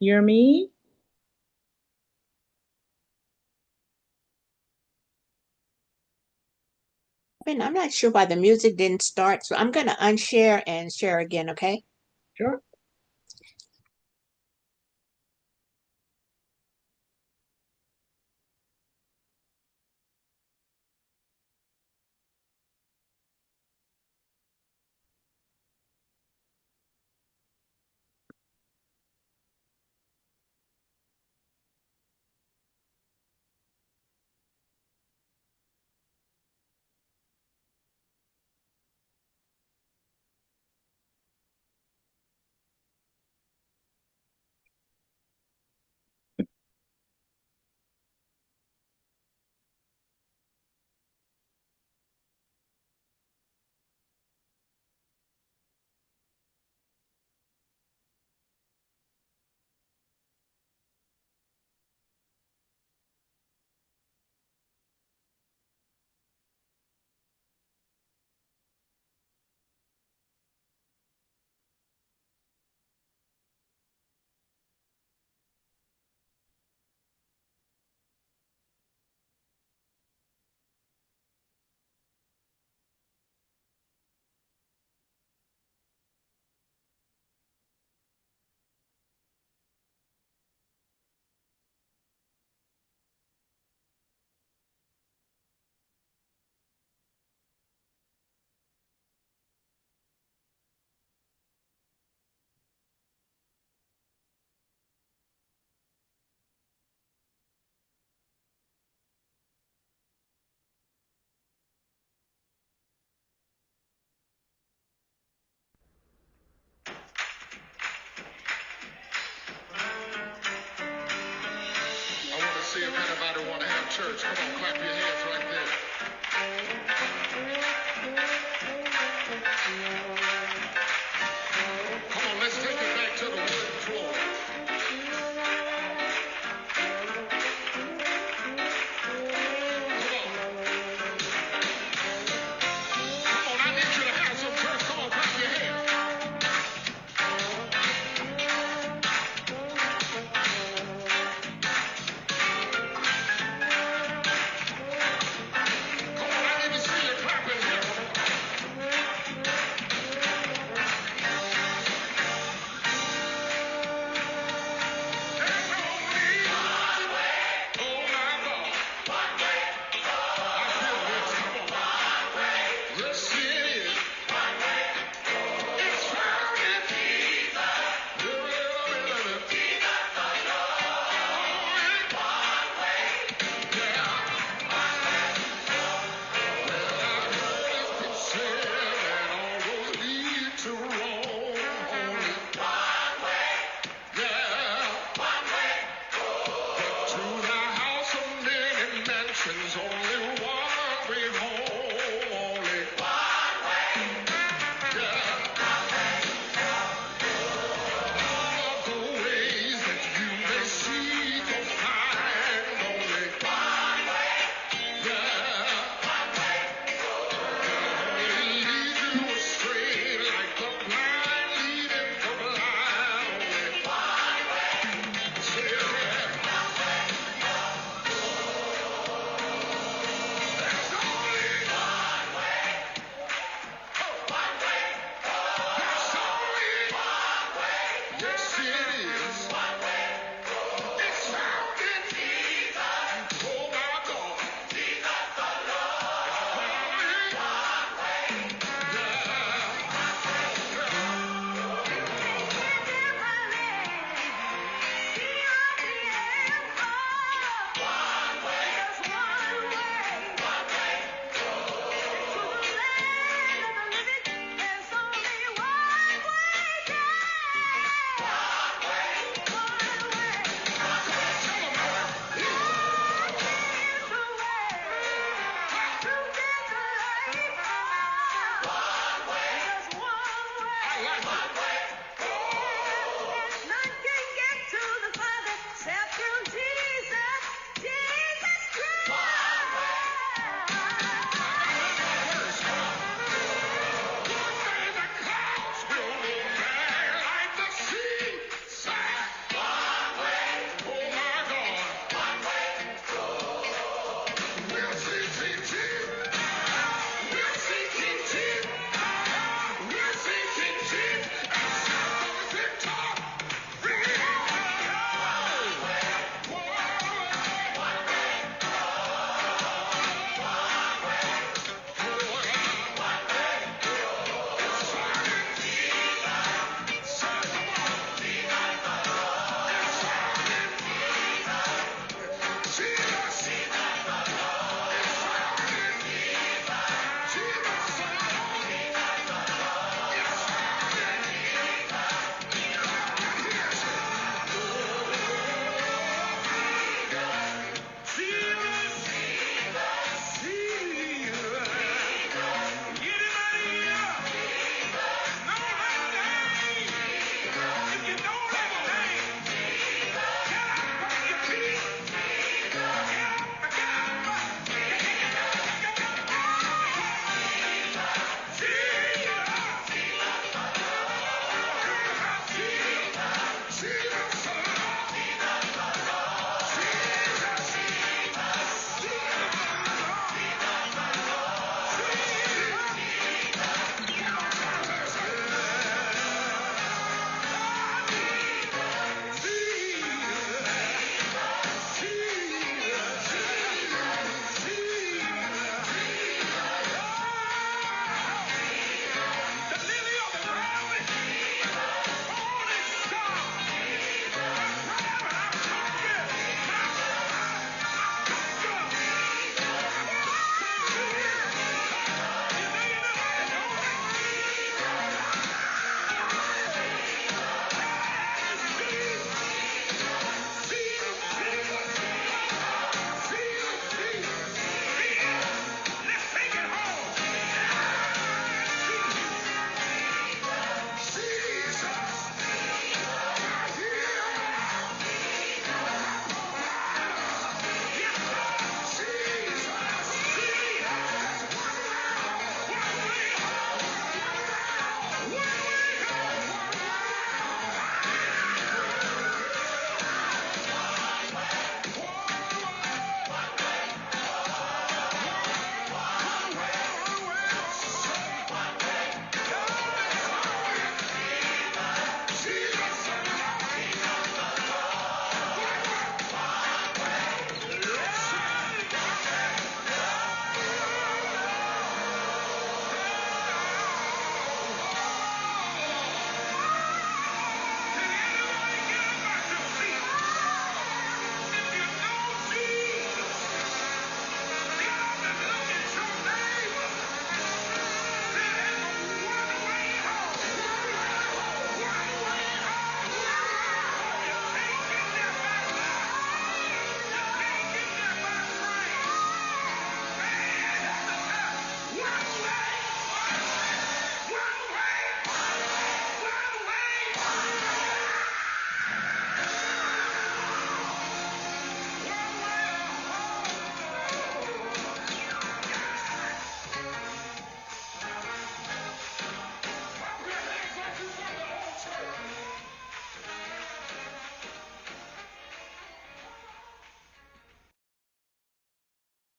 Hear me? I'm not sure why the music didn't start, so I'm going to unshare and share again, okay? Sure. I want to see if anybody want to have church. Come on, clap your hands right there. Come on, let's take it back to the wooden floor. Come on, I need you to have some church. Come on, clap your hands. Come on, I need to see you clapping here. There's only one way. Oh my God. One way. I feel this. Come on. Yes, it is. One way. It's found in Jesus. Jesus alone. One way. Yeah. Said all roads lead to Rome. Only one way. Yeah. One way. But to the house of many mansions, only one way home. Only one way. Yeah. All the ways that you may seek or find, only one way. Yeah. Lead you astray like the blind leading the blind. Only one way. Say it.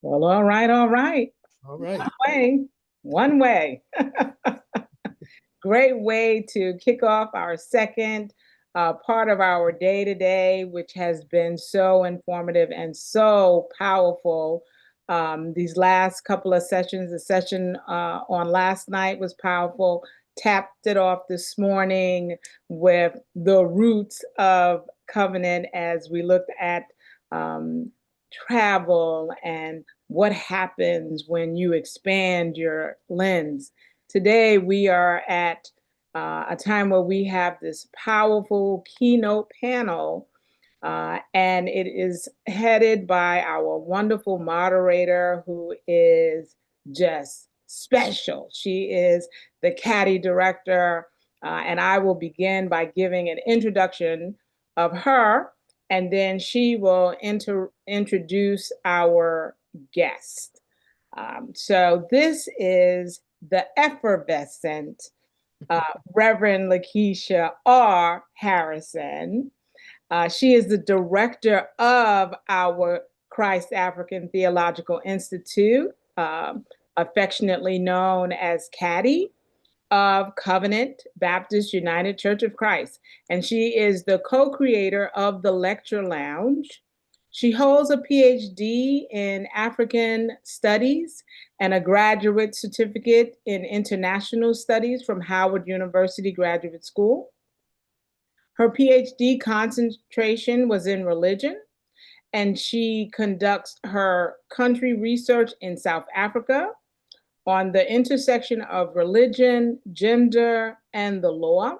Well, all right, all right. All right. One way. Great way to kick off our second part of our day today, which has been so informative and so powerful. These last couple of sessions, the session on last night was powerful. Tapped it off this morning with the roots of covenant as we looked at travel and what happens when you expand your lens. Today, we are at a time where we have this powerful keynote panel, and it is headed by our wonderful moderator who is just special. She is the Caddy director, and I will begin by giving an introduction of her, and then she will introduce our guest. So this is the effervescent Reverend Lakeisha R. Harrison. She is the director of our ChristAfrican Theological Institute, affectionately known as CADI, of Covenant Baptist United Church of Christ. And she is the co-creator of the Lecture Lounge. She holds a PhD in African Studies and a graduate certificate in International Studies from Howard University Graduate School. Her PhD concentration was in religion, and she conducts her country research in South Africa on the intersection of religion, gender, and the law.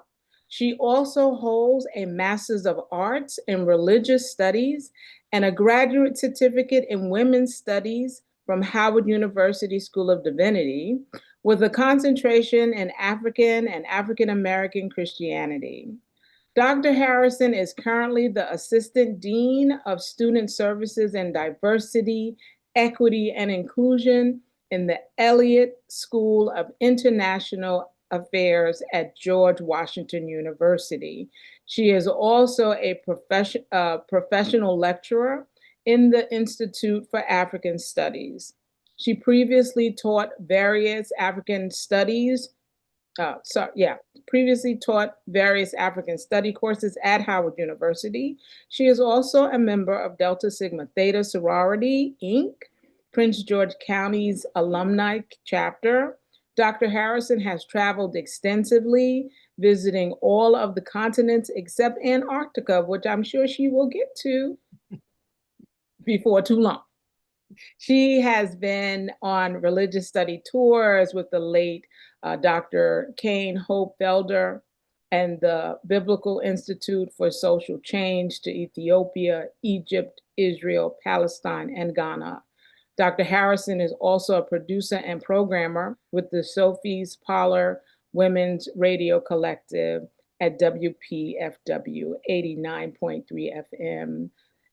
She also holds a Master's of Arts in Religious Studies and a graduate certificate in Women's Studies from Howard University School of Divinity, with a concentration in African and African American Christianity. Dr. Harrison is currently the Assistant Dean of Student Services and Diversity, Equity, and Inclusion in the Elliott School of International Affairs at George Washington University. She is also a professional lecturer in the Institute for African Studies. She previously taught various African studies previously taught various African study courses at Howard University. She is also a member of Delta Sigma Theta Sorority, Inc., Prince George County's alumni chapter. Dr. Harrison has traveled extensively, visiting all of the continents except Antarctica, which I'm sure she will get to before too long. She has been on religious study tours with the late Dr. Kane Hope Felder and the Biblical Institute for Social Change to Ethiopia, Egypt, Israel, Palestine, and Ghana. Dr. Harrison is also a producer and programmer with the Sophie's Parlor Women's Radio Collective at WPFW 89.3 FM.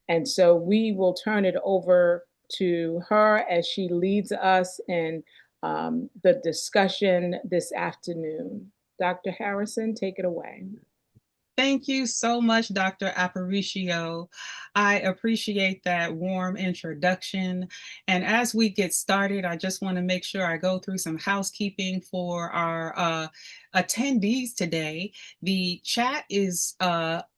And so we will turn it over to her as she leads us in the discussion this afternoon. Dr. Harrison, take it away. Thank you so much, Dr. Aparicio. I appreciate that warm introduction. And as we get started, I just want to make sure I go through some housekeeping for our attendees today. The chat is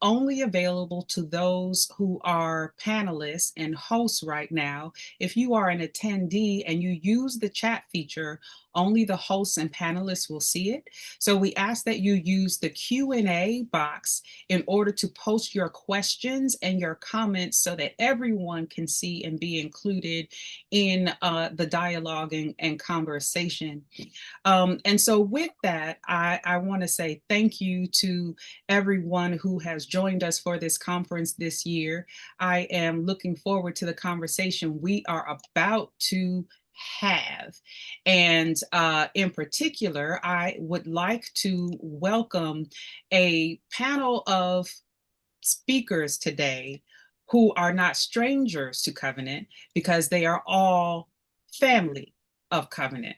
only available to those who are panelists and hosts right now. If you are an attendee and you use the chat feature, only the hosts and panelists will see it. So we ask that you use the Q&A box in order to post your questions and your comments so that everyone can see and be included in the dialogue and conversation. And so with that, I want to say thank you to everyone who has joined us for this conference this year. I am looking forward to the conversation we are about to have. And in particular, I would like to welcome a panel of speakers today who are not strangers to Covenant because they are all family of Covenant.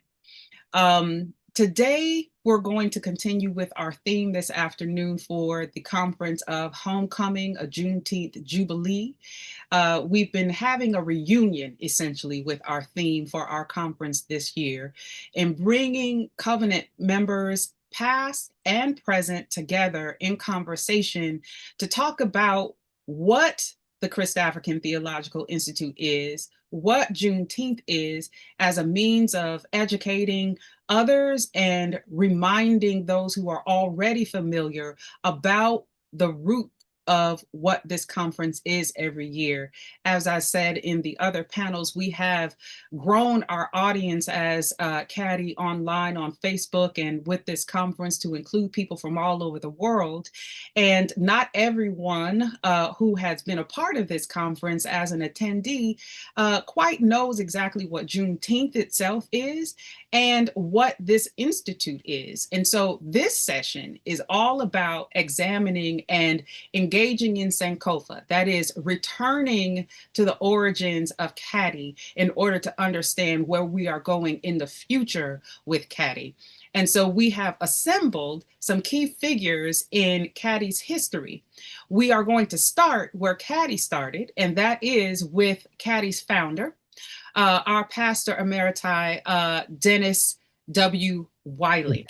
Today, we're going to continue with our theme this afternoon for the conference of Homecoming, a Juneteenth Jubilee. We've been having a reunion, essentially, with our theme for our conference this year and bringing covenant members past and present together in conversation to talk about what the ChristAfrican Theological Institute is, what Juneteenth is, as a means of educating others and reminding those who are already familiar about the root of what this conference is every year. As I said in the other panels, we have grown our audience as CADI online on Facebook and with this conference to include people from all over the world. And not everyone who has been a part of this conference as an attendee quite knows exactly what Juneteenth itself is and what this institute is. And so this session is all about examining and engaging in Sankofa, that is, returning to the origins of CADI in order to understand where we are going in the future with CADI. And so we have assembled some key figures in CADI's history. We are going to start where CADI started, and that is with CADI's founder, our pastor emeriti, Dennis W. Wiley.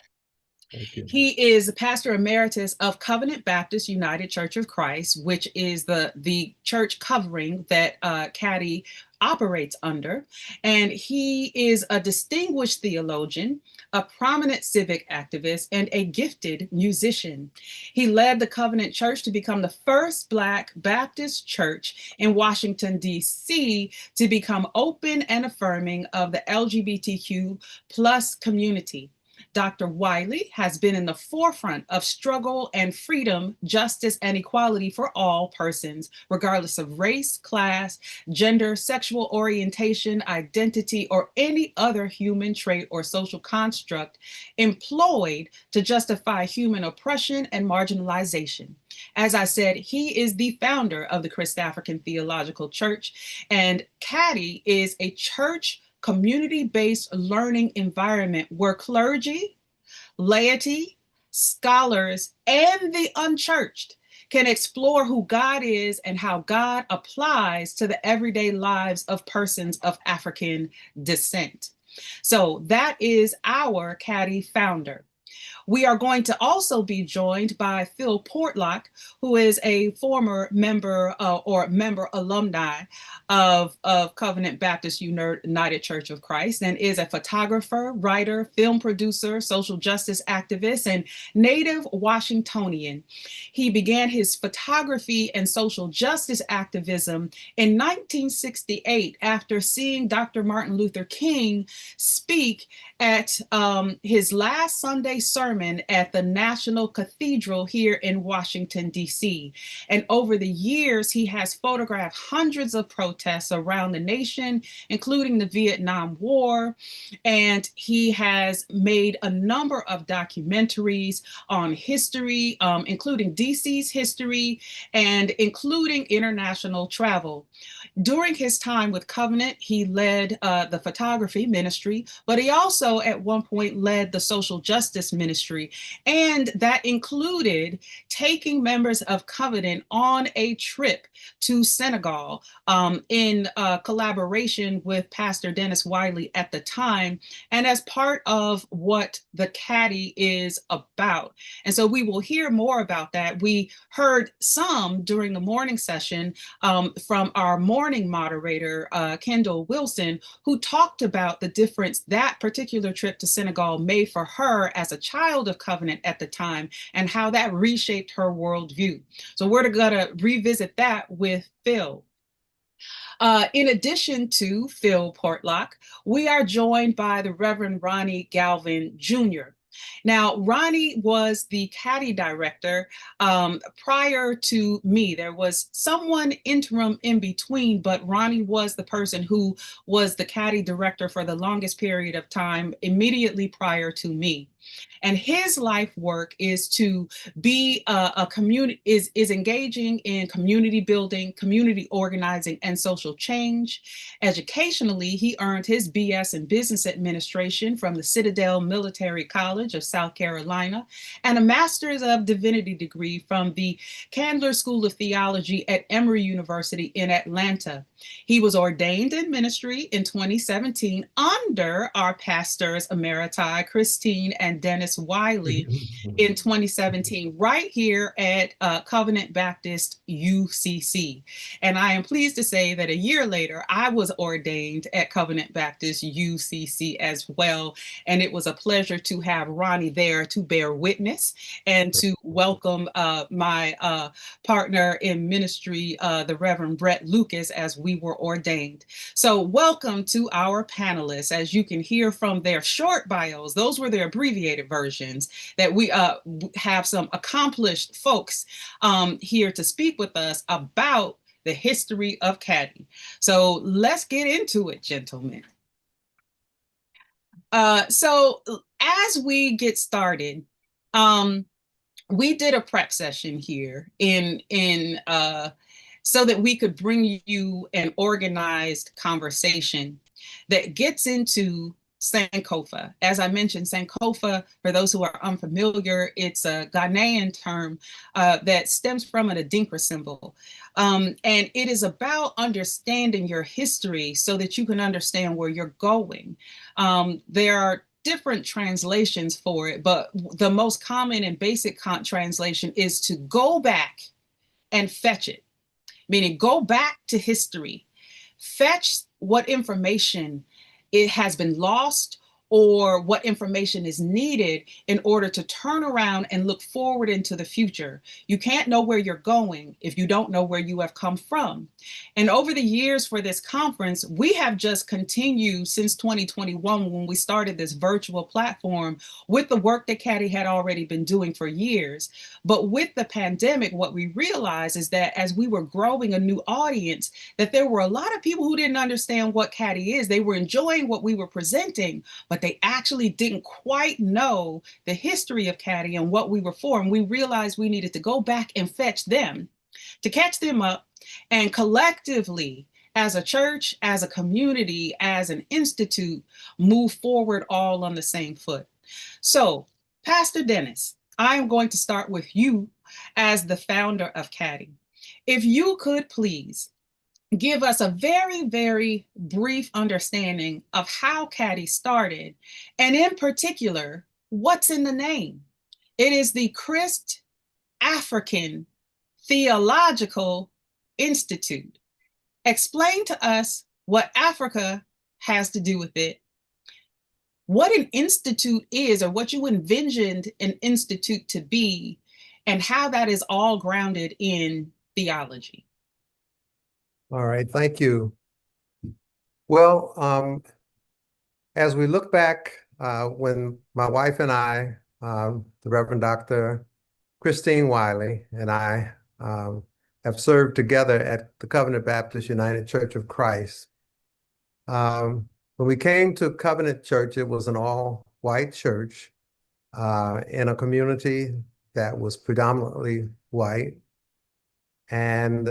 He is the pastor emeritus of Covenant Baptist United Church of Christ, which is the church covering that CADI operates under. And he is a distinguished theologian, a prominent civic activist, and a gifted musician. He led the Covenant Church to become the first Black Baptist church in Washington, D.C. to become open and affirming of the LGBTQ plus community. Dr. Wiley has been in the forefront of struggle and freedom, justice, and equality for all persons, regardless of race, class, gender, sexual orientation, identity, or any other human trait or social construct employed to justify human oppression and marginalization. As I said, he is the founder of the ChristAfrican Theological Church, and CADI is a church community-based learning environment where clergy, laity, scholars, and the unchurched can explore who God is and how God applies to the everyday lives of persons of African descent. So that is our CADI founder. We are going to also be joined by Phil Portlock, who is a former member or member alumni of Covenant Baptist United Church of Christ, and is a photographer, writer, film producer, social justice activist, and native Washingtonian. He began his photography and social justice activism in 1968 after seeing Dr. Martin Luther King speak at his last Sunday sermon at the National Cathedral here in Washington, D.C. And over the years, he has photographed hundreds of protests around the nation, including the Vietnam War. And he has made a number of documentaries on history, including D.C.'s history and including international travel. During his time with Covenant, he led the photography ministry, but he also at one point led the social justice ministry. And that included taking members of Covenant on a trip to Senegal in collaboration with Pastor Dennis Wiley at the time, and as part of what the CADI is about. And so we will hear more about that. We heard some during the morning session from our morning moderator, Kendall Wilson, who talked about the difference that particular trip to Senegal made for her as a child of Covenant at the time, and how that reshaped her worldview. So we're gonna revisit that with Phil. In addition to Phil Portlock, we are joined by the Reverend Ronnie Galvin Jr. Now, Ronnie was the CADI director prior to me. There was someone interim in between, but Ronnie was the person who was the CADI director for the longest period of time immediately prior to me. And his life work is to be a community, is engaging in community building, community organizing, and social change. Educationally, he earned his BS in Business Administration from the Citadel Military College of South Carolina and a Master's of Divinity degree from the Candler School of Theology at Emory University in Atlanta. He was ordained in ministry in 2017 under our pastors emeriti, Christine and Dennis Wiley, in 2017, right here at Covenant Baptist UCC. And I am pleased to say that a year later, I was ordained at Covenant Baptist UCC as well. And it was a pleasure to have Ronnie there to bear witness and to welcome my partner in ministry, the Reverend Brett Lucas, as we were ordained. So welcome to our panelists. As you can hear from their short bios, those were their abbreviated versions, that we have some accomplished folks here to speak with us about the history of Caddy. So let's get into it, gentlemen. So as we get started, we did a prep session here so that we could bring you an organized conversation that gets into Sankofa. As I mentioned, Sankofa, for those who are unfamiliar, it's a Ghanaian term that stems from an Adinkra symbol. And it is about understanding your history so that you can understand where you're going. There are different translations for it, but the most common and basic translation is to go back and fetch it, meaning go back to history, fetch what information it has been lost or what information is needed in order to turn around and look forward into the future. You can't know where you're going if you don't know where you have come from. And over the years for this conference, we have just continued since 2021 when we started this virtual platform with the work that Caddy had already been doing for years. But with the pandemic, what we realized is that as we were growing a new audience, that there were a lot of people who didn't understand what Caddy is. They were enjoying what we were presenting, but they actually didn't quite know the history of Caddy and what we were for. And we realized we needed to go back and fetch them, to catch them up, and collectively, as a church, as a community, as an institute, move forward all on the same foot. So, Pastor Dennis, I am going to start with you as the founder of Caddy. If you could please give us a very, very brief understanding of how Caddy started, and in particular, what's in the name. It is the ChristAfrican Theological Institute. Explain to us what Africa has to do with it, what an institute is, or what you envisioned an institute to be, and how that is all grounded in theology. All right, thank you. Well, as we look back, when my wife and I, the Reverend Dr. Christine Wiley and I have served together at the Covenant Baptist United Church of Christ. When we came to Covenant Church, it was an all-white church in a community that was predominantly white. And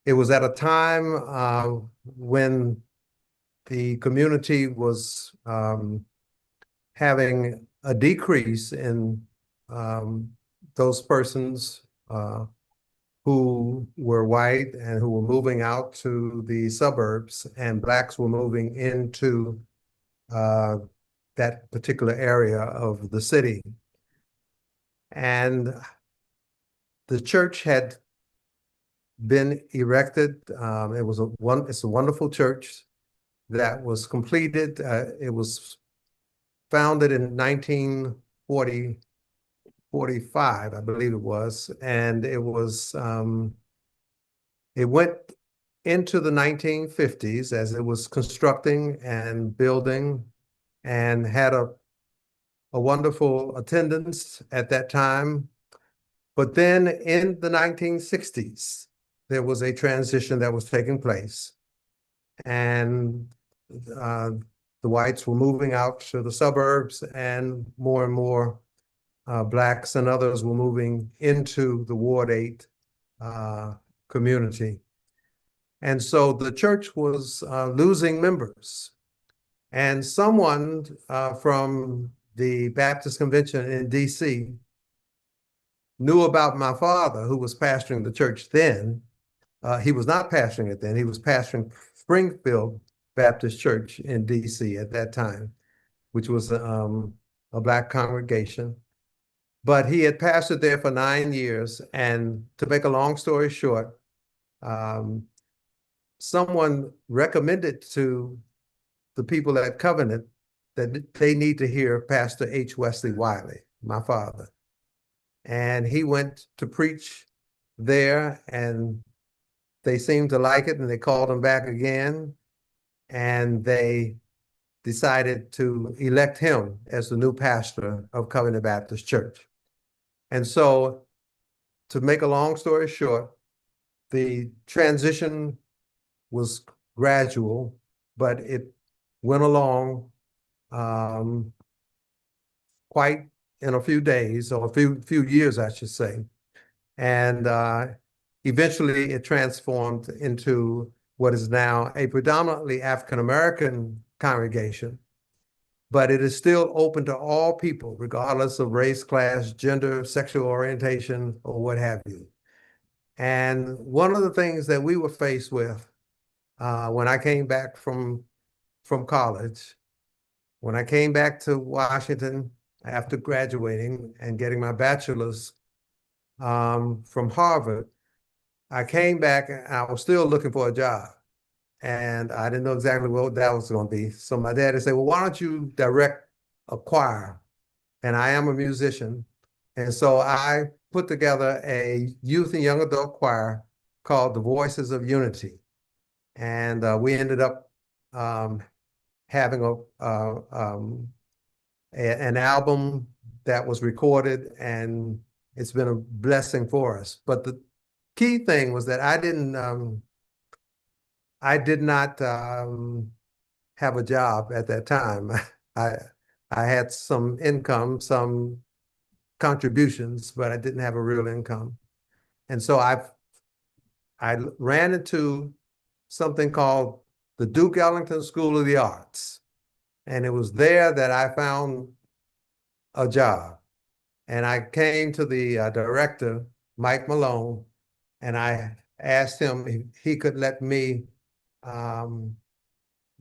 it was at a time when the community was having a decrease in those persons who were white and who were moving out to the suburbs, and Blacks were moving into that particular area of the city. And the church had been erected. It's a wonderful church that was completed. It was founded in 1945, I believe it was, and it went into the 1950s as it was constructing and building, and had a wonderful attendance at that time. But then in the 1960s, there was a transition that was taking place. And the whites were moving out to the suburbs, and more Blacks and others were moving into the Ward 8 community. And so the church was losing members. And someone from the Baptist Convention in DC knew about my father, who was pastoring the church then. He was not pastoring it then. He was pastoring Springfield Baptist Church in DC at that time, which was a Black congregation. But he had pastored there for 9 years. And to make a long story short, someone recommended to the people at Covenant that they need to hear Pastor H. Wesley Wiley, my father. And he went to preach there, and they seemed to like it, and they called him back again, and they decided to elect him as the new pastor of Covenant Baptist Church. And so, to make a long story short, the transition was gradual, but it went along quite in a few days, or a few years, I should say. And eventually it transformed into what is now a predominantly African-American congregation, but it is still open to all people, regardless of race, class, gender, sexual orientation, or what have you. And one of the things that we were faced with when I came back from college, when I came back to Washington after graduating and getting my bachelor's from Harvard, I came back and I was still looking for a job. And I didn't know exactly what that was going to be. So my daddy said, well, why don't you direct a choir? And I am a musician. And so I put together a youth and young adult choir called the Voices of Unity. And we ended up having an album that was recorded, and it's been a blessing for us. But the key thing was that I did not have a job at that time. I had some income, some contributions, but I didn't have a real income. And so I ran into something called the Duke Ellington School of the Arts. And it was there that I found a job. And I came to the director, Mike Malone, and I asked him if he could let me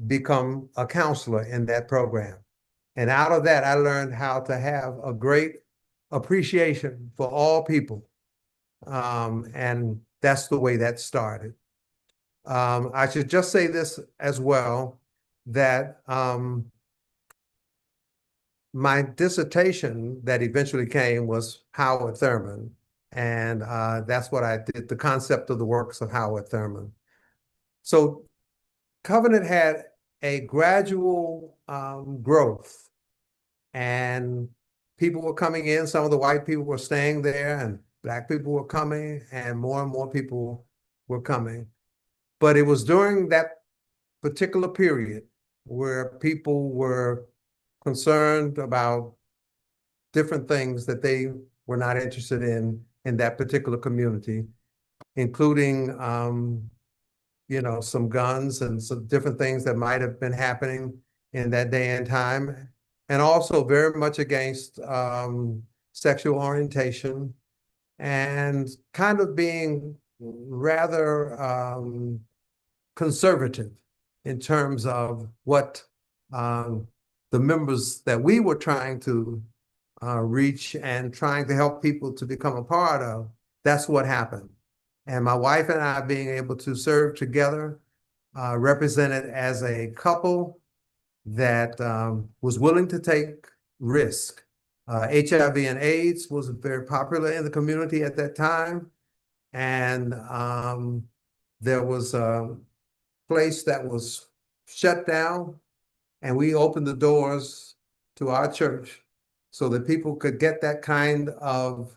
become a counselor in that program. And out of that, I learned how to have a great appreciation for all people. And that's the way that started. I should just say this as well, that my dissertation that eventually came was Howard Thurman. And that's what I did, the concept of the works of Howard Thurman. So Covenant had a gradual growth, and people were coming in. Some of the white people were staying there, and Black people were coming, and more people were coming. But it was during that particular period where people were concerned about different things that they were not interested in that particular community, including some guns and some different things that might have been happening in that day and time, and also very much against sexual orientation, and kind of being rather conservative in terms of what the members that we were trying to reach and trying to help people to become a part of. That's what happened. And my wife and I being able to serve together, represented as a couple that was willing to take risk. HIV and AIDS was very popular in the community at that time. And there was a place that was shut down, and we opened the doors to our church so that people could get that kind of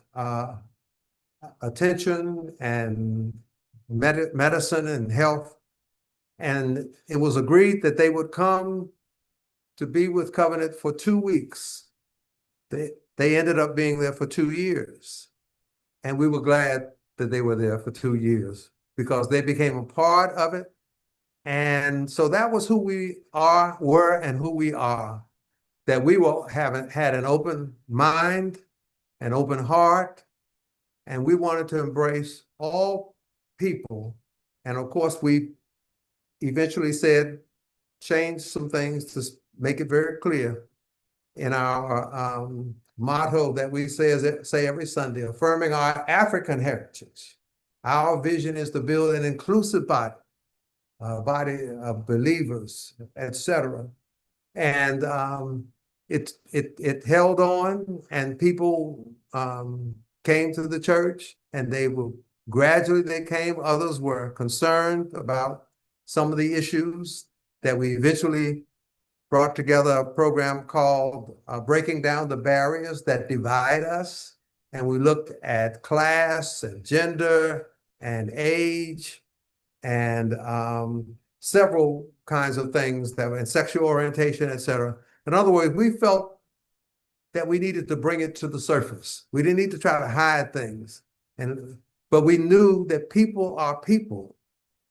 attention and medicine and health. And it was agreed that they would come to be with Covenant for 2 weeks. They ended up being there for 2 years. And we were glad that they were there for 2 years because they became a part of it. And so that was who we were and who we are, that we had an open mind, an open heart, and we wanted to embrace all people. And of course, we eventually change some things to make it very clear in our motto that we say every Sunday, affirming our African heritage. Our vision is to build an inclusive body, a body of believers, etc. And it held on, and people came to the church, and gradually they came. Others were concerned about some of the issues that we eventually brought together a program called Breaking Down the Barriers That Divide Us. And we looked at class and gender and age and several kinds of things that were in sexual orientation, et cetera. In other words, we felt that we needed to bring it to the surface. We didn't need to try to hide things. But we knew that people are people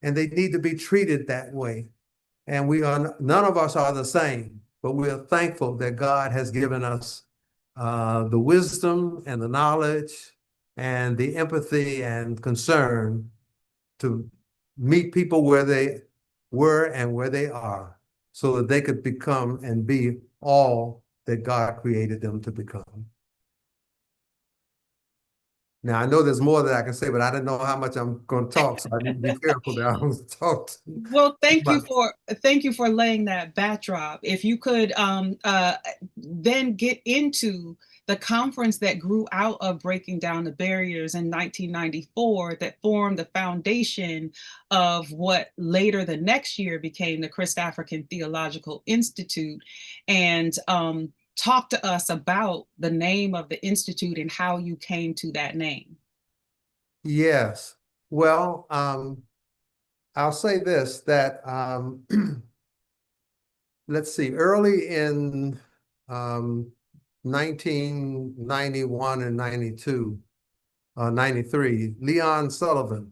and they need to be treated that way. And none of us are the same, but we are thankful that God has given us the wisdom and the knowledge and the empathy and concern to meet people where they were and where they are, so that they could become and be all that God created them to become. Now, I know there's more that I can say, but I didn't know how much I'm going to talk, so I need to be careful that I don't talk. Well, thank you for laying that backdrop. If you could then get into the conference that grew out of Breaking Down the Barriers in 1994 that formed the foundation of what later the next year became the ChristAfrican Theological Institute, and talk to us about the name of the institute and how you came to that name. Yes. Well, I'll say this, that let's see, early in 1991 and 93, Leon Sullivan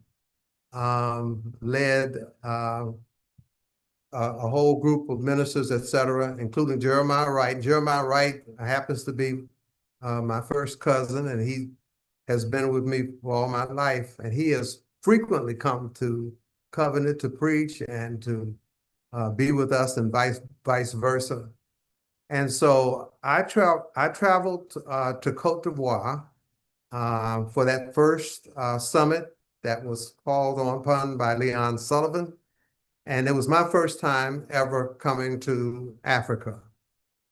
led a whole group of ministers, et cetera, including Jeremiah Wright. Jeremiah Wright happens to be my first cousin, and he has been with me for all my life. And he has frequently come to Covenant to preach and to be with us, and vice versa. And so I traveled to Cote d'Ivoire for that first summit that was called upon by Leon Sullivan. And it was my first time ever coming to Africa.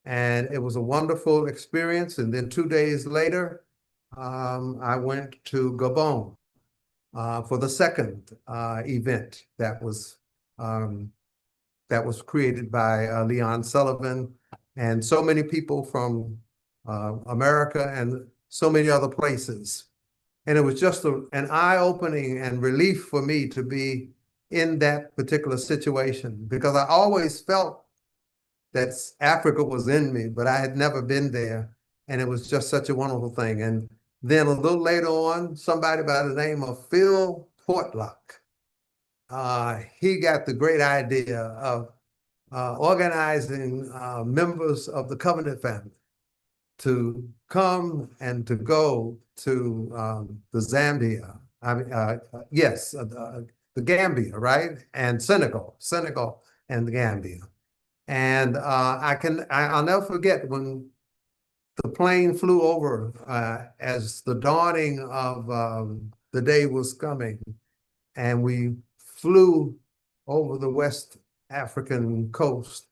And it was a wonderful experience. And then 2 days later, I went to Gabon for the second event that was created by Leon Sullivan and so many people from America and so many other places. And it was just an eye-opening and relief for me to be in that particular situation, because I always felt that Africa was in me, but I had never been there. And it was just such a wonderful thing. And then a little later on, somebody by the name of Phil Portlock, he got the great idea of organizing members of the Covenant family to come and to go to the Zambia, the Gambia, right? And Senegal and the Gambia. And I'll never forget when the plane flew over as the dawning of the day was coming, and we flew over the West African coast.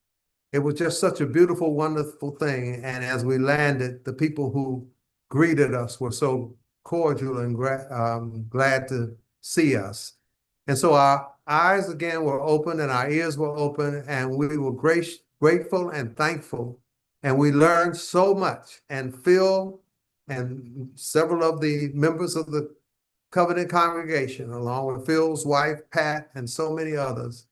It was just such a beautiful, wonderful thing. And as we landed, the people who greeted us were so cordial and glad to see us. And so our eyes again were open and our ears were open, and we were grateful and thankful. And we learned so much. And Phil and several of the members of the Covenant congregation, along with Phil's wife, Pat, and so many others,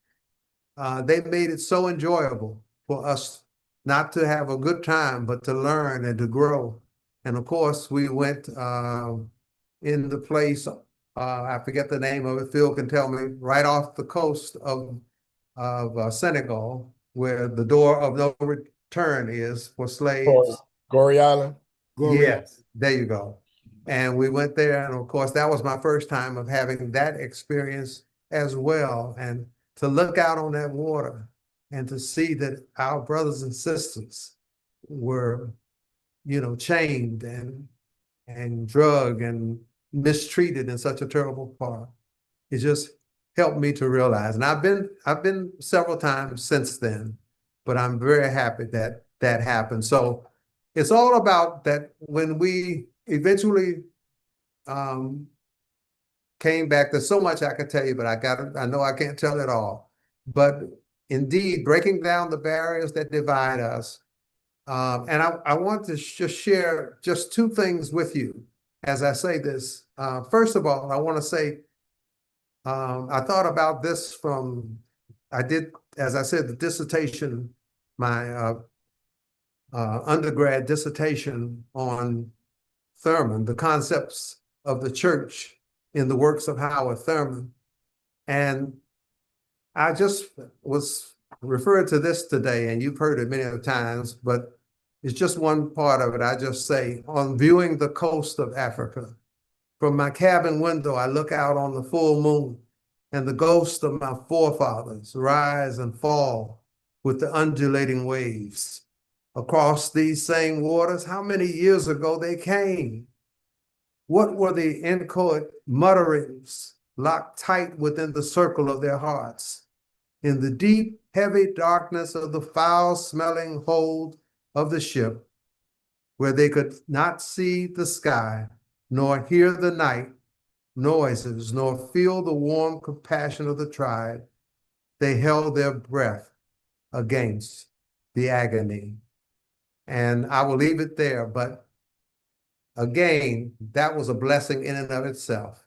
they made it so enjoyable for us not to have a good time, but to learn and to grow. And of course, we went in the place, I forget the name of it, Phil can tell me, right off the coast of Senegal, where the door of no return is for slaves. Goree Island. Yes, there you go. And we went there, and of course, that was my first time of having that experience as well. And to look out on that water and to see that our brothers and sisters were, chained and drugged and mistreated in such a terrible part, it just helped me to realize. And I've been several times since then, but I'm very happy that that happened. So it's all about that when we eventually came back. There's so much I could tell you, but I know I can't tell it all. But indeed, breaking down the barriers that divide us. And I want to just share just two things with you as I say this. First of all, I want to say, I thought about this I did, as I said, the dissertation, my undergrad dissertation on Thurman, the concepts of the church in the works of Howard Thurman. And I just was referred to this today, and you've heard it many other times, but it's just one part of it. I just say, on viewing the coast of Africa, from my cabin window, I look out on the full moon, and the ghosts of my forefathers rise and fall with the undulating waves. Across these same waters, how many years ago they came? What were the inchoate mutterings locked tight within the circle of their hearts? In the deep, heavy darkness of the foul-smelling hold of the ship, where they could not see the sky, nor hear the night noises, nor feel the warm compassion of the tribe, they held their breath against the agony. And I will leave it there, but again, that was a blessing in and of itself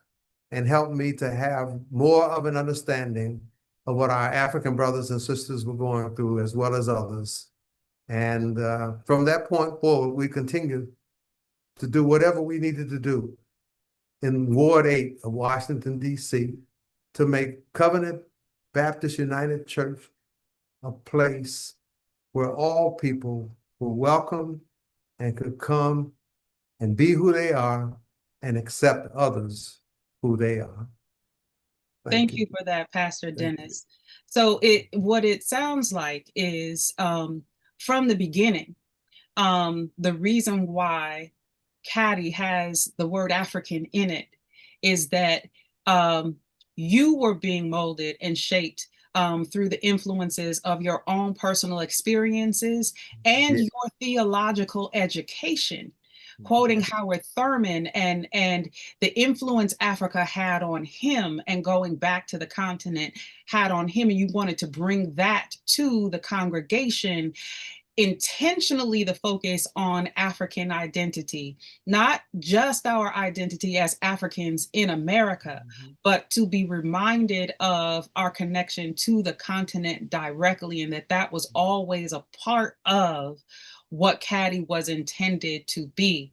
and helped me to have more of an understanding of what our African brothers and sisters were going through, as well as others. And from that point forward, we continued to do whatever we needed to do in Ward 8 of Washington, D.C., to make Covenant Baptist United Church a place where all people were welcome and could come and be who they are and accept others who they are. Thank you for that, Pastor Dennis. So what it sounds like is from the beginning, the reason why Caddy has the word African in it is that you were being molded and shaped through the influences of your own personal experiences and your theological education. Quoting Howard Thurman and the influence Africa had on him, and going back to the continent had on him, and you wanted to bring that to the congregation, intentionally the focus on African identity, not just our identity as Africans in America, but to be reminded of our connection to the continent directly, and that was always a part of what Caddy was intended to be.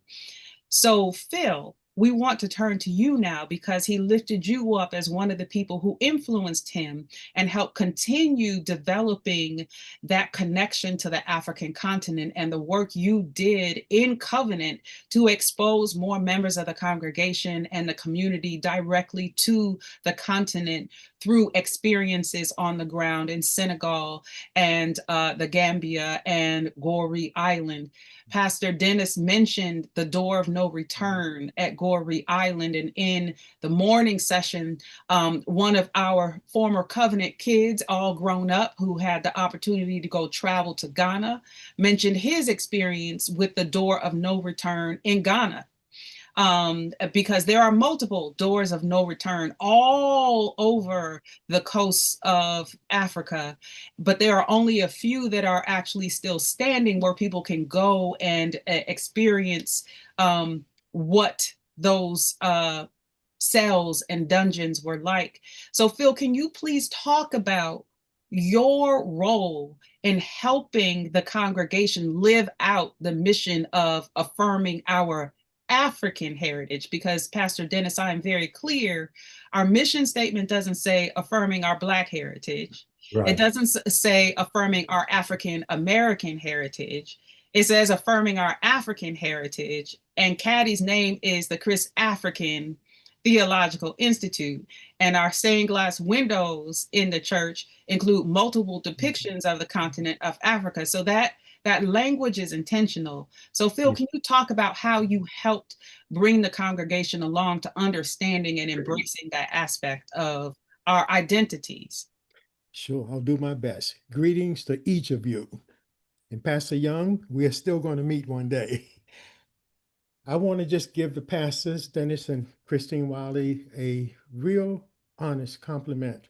So Phil, we want to turn to you now, because he lifted you up as one of the people who influenced him and helped continue developing that connection to the African continent, and the work you did in Covenant to expose more members of the congregation and the community directly to the continent through experiences on the ground in Senegal and the Gambia and Goree Island. Pastor Dennis mentioned the door of no return at Goree Island, and in the morning session, one of our former Covenant kids, all grown up, who had the opportunity to go travel to Ghana, mentioned his experience with the door of no return in Ghana. Because there are multiple doors of no return all over the coast of Africa, but there are only a few that are actually still standing, where people can go and experience what those cells and dungeons were like. So Phil, can you please talk about your role in helping the congregation live out the mission of affirming our African heritage, because Pastor Dennis, I am very clear, our mission statement doesn't say affirming our Black heritage. Right. It doesn't say affirming our African American heritage. It says affirming our African heritage, and Caddy's name is the ChristAfrican Theological Institute, and our stained glass windows in the church include multiple depictions of the continent of Africa. So that language is intentional. So Phil, can you talk about how you helped bring the congregation along to understanding and embracing that aspect of our identities? Sure, I'll do my best. Greetings to each of you. And Pastor Young, we are still going to meet one day. I want to just give the pastors, Dennis and Christine Wiley, a real honest compliment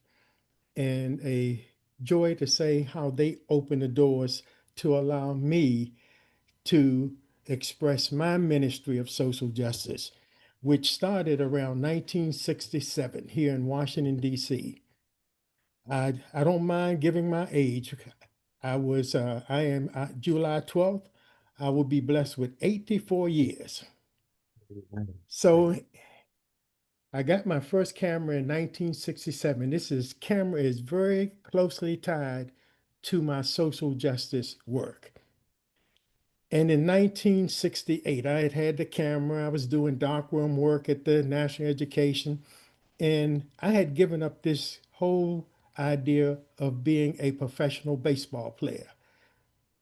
and a joy to say how they opened the doors to allow me to express my ministry of social justice, which started around 1967 here in Washington, D.C. I don't mind giving my age. I am July 12th, I will be blessed with 84 years. So I got my first camera in 1967. Camera is very closely tied to my social justice work. And in 1968, I had the camera. I was doing darkroom work at the National Education, and I had given up this whole idea of being a professional baseball player.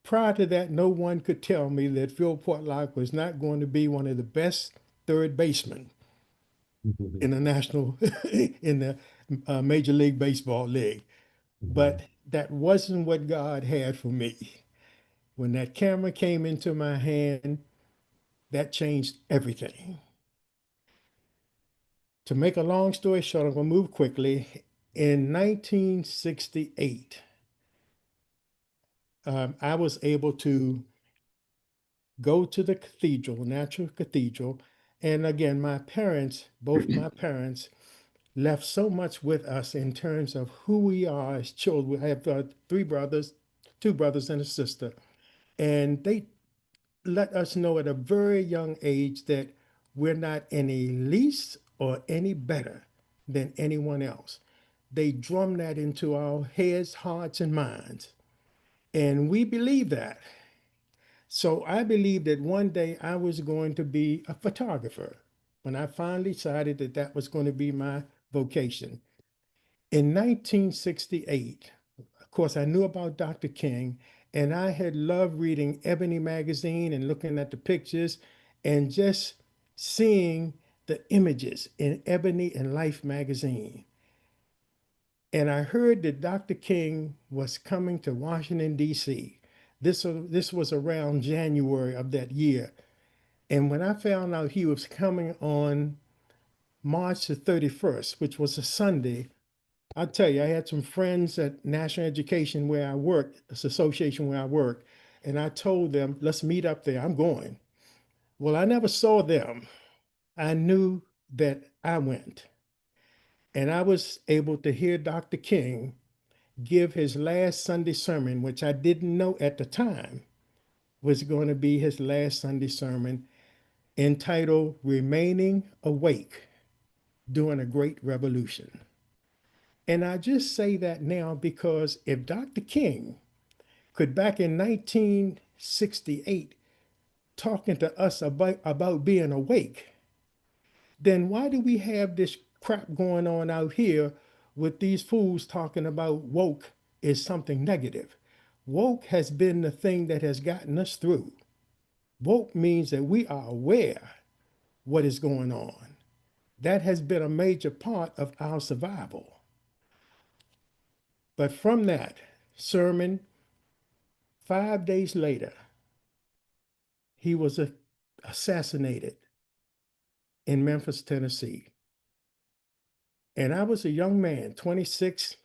Prior to that, no one could tell me that Phil Portlock was not going to be one of the best third basemen in the national, in the Major League Baseball League. But that wasn't what God had for me. When that camera came into my hand, that changed everything. To make a long story short, I'm going to move quickly. In 1968, I was able to go to the cathedral, Natural Cathedral. And again, both my parents, left so much with us in terms of who we are as children. I have two brothers and a sister. And they let us know at a very young age that we're not any least or any better than anyone else. They drum that into our heads, hearts, and minds. And we believe that. So I believed that one day I was going to be a photographer when I finally decided that that was going to be my vocation. In 1968, of course, I knew about Dr. King, and I had loved reading Ebony magazine and looking at the pictures and just seeing the images in Ebony and Life magazine. And I heard that Dr. King was coming to Washington, D.C. This was around January of that year. And when I found out he was coming on March the 31st, which was a Sunday, I'll tell you, I had some friends at National Education where I worked, this association where I worked, and I told them, let's meet up there. I'm going. Well, I never saw them. I knew that I went. And I was able to hear Dr. King give his last Sunday sermon, which I didn't know at the time was going to be his last Sunday sermon, entitled Remaining Awake During a Great Revolution. And I just say that now because if Dr. King could, back in 1968, talking to us about being awake, then why do we have this crap going on out here with these fools talking about woke is something negative? Woke has been the thing that has gotten us through. Woke means that we are aware what is going on. That has been a major part of our survival. But from that sermon, 5 days later, he was assassinated in Memphis, Tennessee. And I was a young man, 26.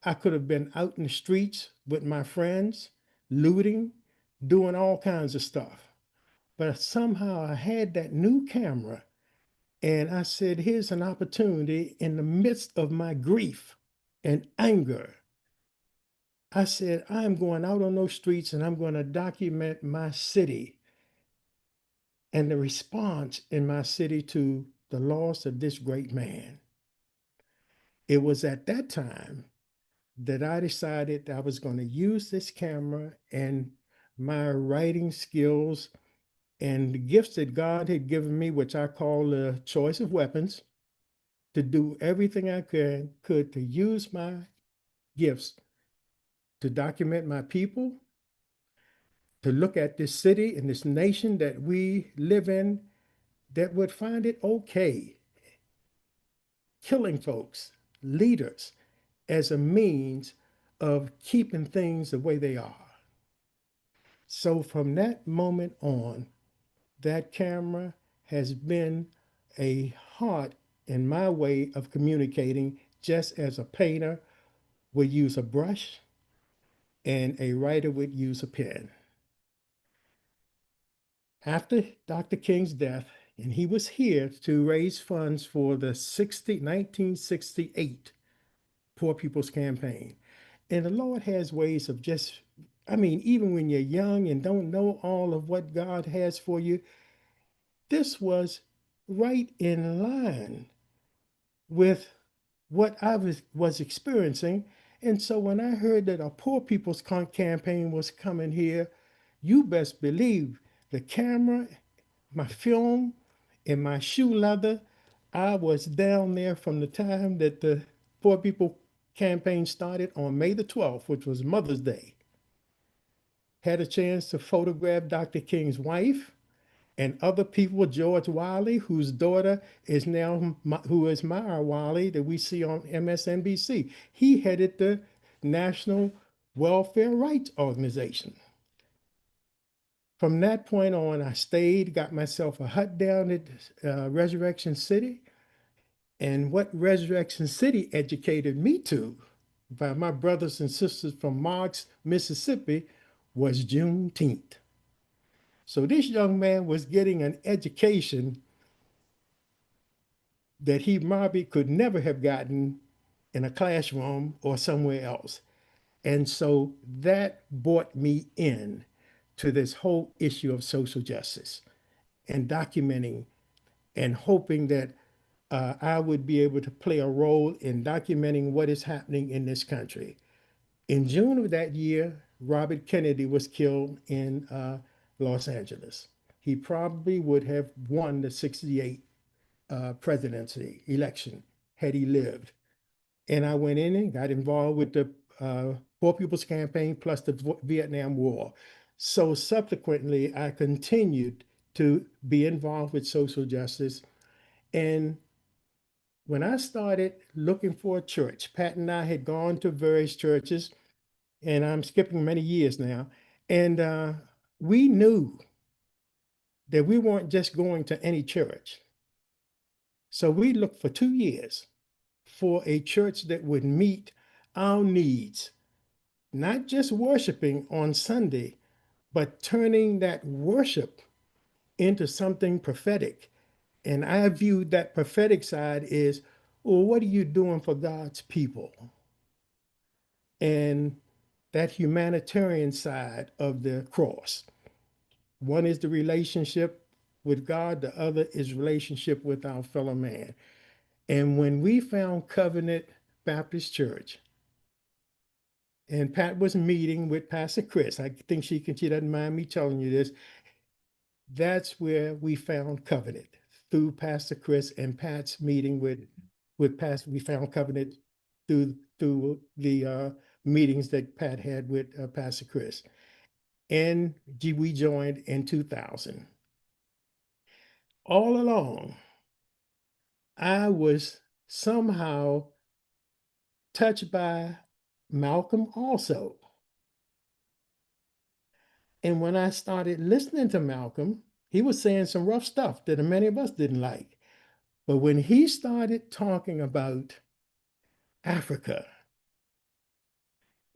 I could have been out in the streets with my friends, looting, doing all kinds of stuff. But somehow I had that new camera, and I said, here's an opportunity in the midst of my grief and anger I said, I'm going out on those streets and I'm going to document my city and the response in my city to the loss of this great man. It was at that time that I decided I was going to use this camera and my writing skills and the gifts that God had given me, which I call the choice of weapons, to do everything I could to use my gifts to document my people, to look at this city and this nation that we live in that would find it okay killing folks, leaders, as a means of keeping things the way they are. So from that moment on, that camera has been a heart in my way of communicating, just as a painter would use a brush and a writer would use a pen. After Dr. King's death, and he was here to raise funds for the 1968 Poor People's Campaign. And the Lord has ways of just, I mean, even when you're young and don't know all of what God has for you, this was right in line with what I was experiencing. And so when I heard that a Poor People's Campaign was coming here, you best believe the camera, my film, and my shoe leather, I was down there from the time that the Poor People Campaign started on May the 12th, which was Mother's Day. Had a chance to photograph Dr. King's wife and other people, George Wiley, whose daughter is now, who is Myra Wiley, that we see on MSNBC. He headed the National Welfare Rights Organization. From that point on, I stayed, got myself a hut down at Resurrection City. And what Resurrection City educated me to by my brothers and sisters from Marks, Mississippi, was Juneteenth. So this young man was getting an education that he probably could never have gotten in a classroom or somewhere else. And so that brought me in to this whole issue of social justice and documenting and hoping that I would be able to play a role in documenting what is happening in this country. In June of that year, Robert Kennedy was killed in Los Angeles. He probably would have won the 68 presidency election had he lived. And I went in and got involved with the Poor People's Campaign plus the Vietnam War. So subsequently, I continued to be involved with social justice. And when I started looking for a church, Pat and I had gone to various churches, and I'm skipping many years now. And we knew that we weren't just going to any church. So we looked for 2 years for a church that would meet our needs, not just worshiping on Sunday, but turning that worship into something prophetic. And I viewed that prophetic side is, well, what are you doing for God's people? And that humanitarian side of the cross. One is the relationship with God, the other is relationship with our fellow man. And when we found Covenant Baptist Church, and Pat was meeting with Pastor Chris, I think she doesn't mind me telling you this, that's where we found Covenant, through Pastor Chris and Pat's meeting with Pastor. We found Covenant through the meetings that Pat had with Pastor Chris. And we joined in 2000. All along, I was somehow touched by Malcolm also. And when I started listening to Malcolm, he was saying some rough stuff that many of us didn't like. But when he started talking about Africa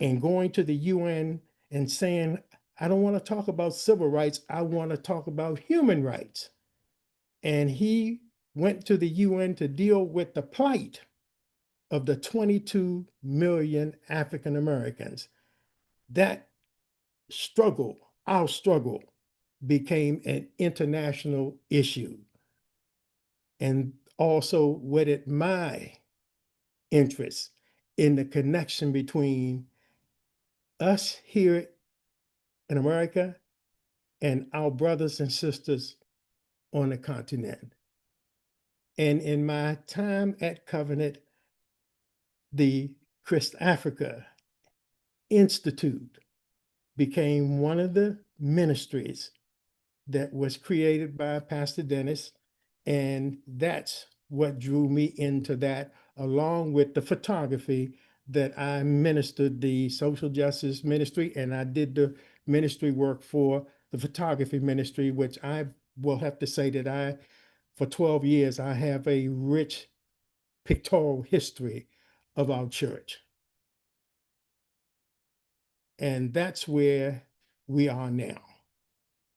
and going to the UN and saying, I don't want to talk about civil rights, I want to talk about human rights. And he went to the UN to deal with the plight of the 22 million African Americans. that struggle, our struggle, became an international issue. And also wedded my interest in the connection between us here in America and our brothers and sisters on the continent. And in my time at Covenant, the ChristAfrica Institute became one of the ministries that was created by Pastor Dennis. And that's what drew me into that, along with the photography that I ministered the social justice ministry, and I did the ministry work for the photography ministry, which I will have to say that for 12 years, I have a rich pictorial history of our church. And that's where we are now.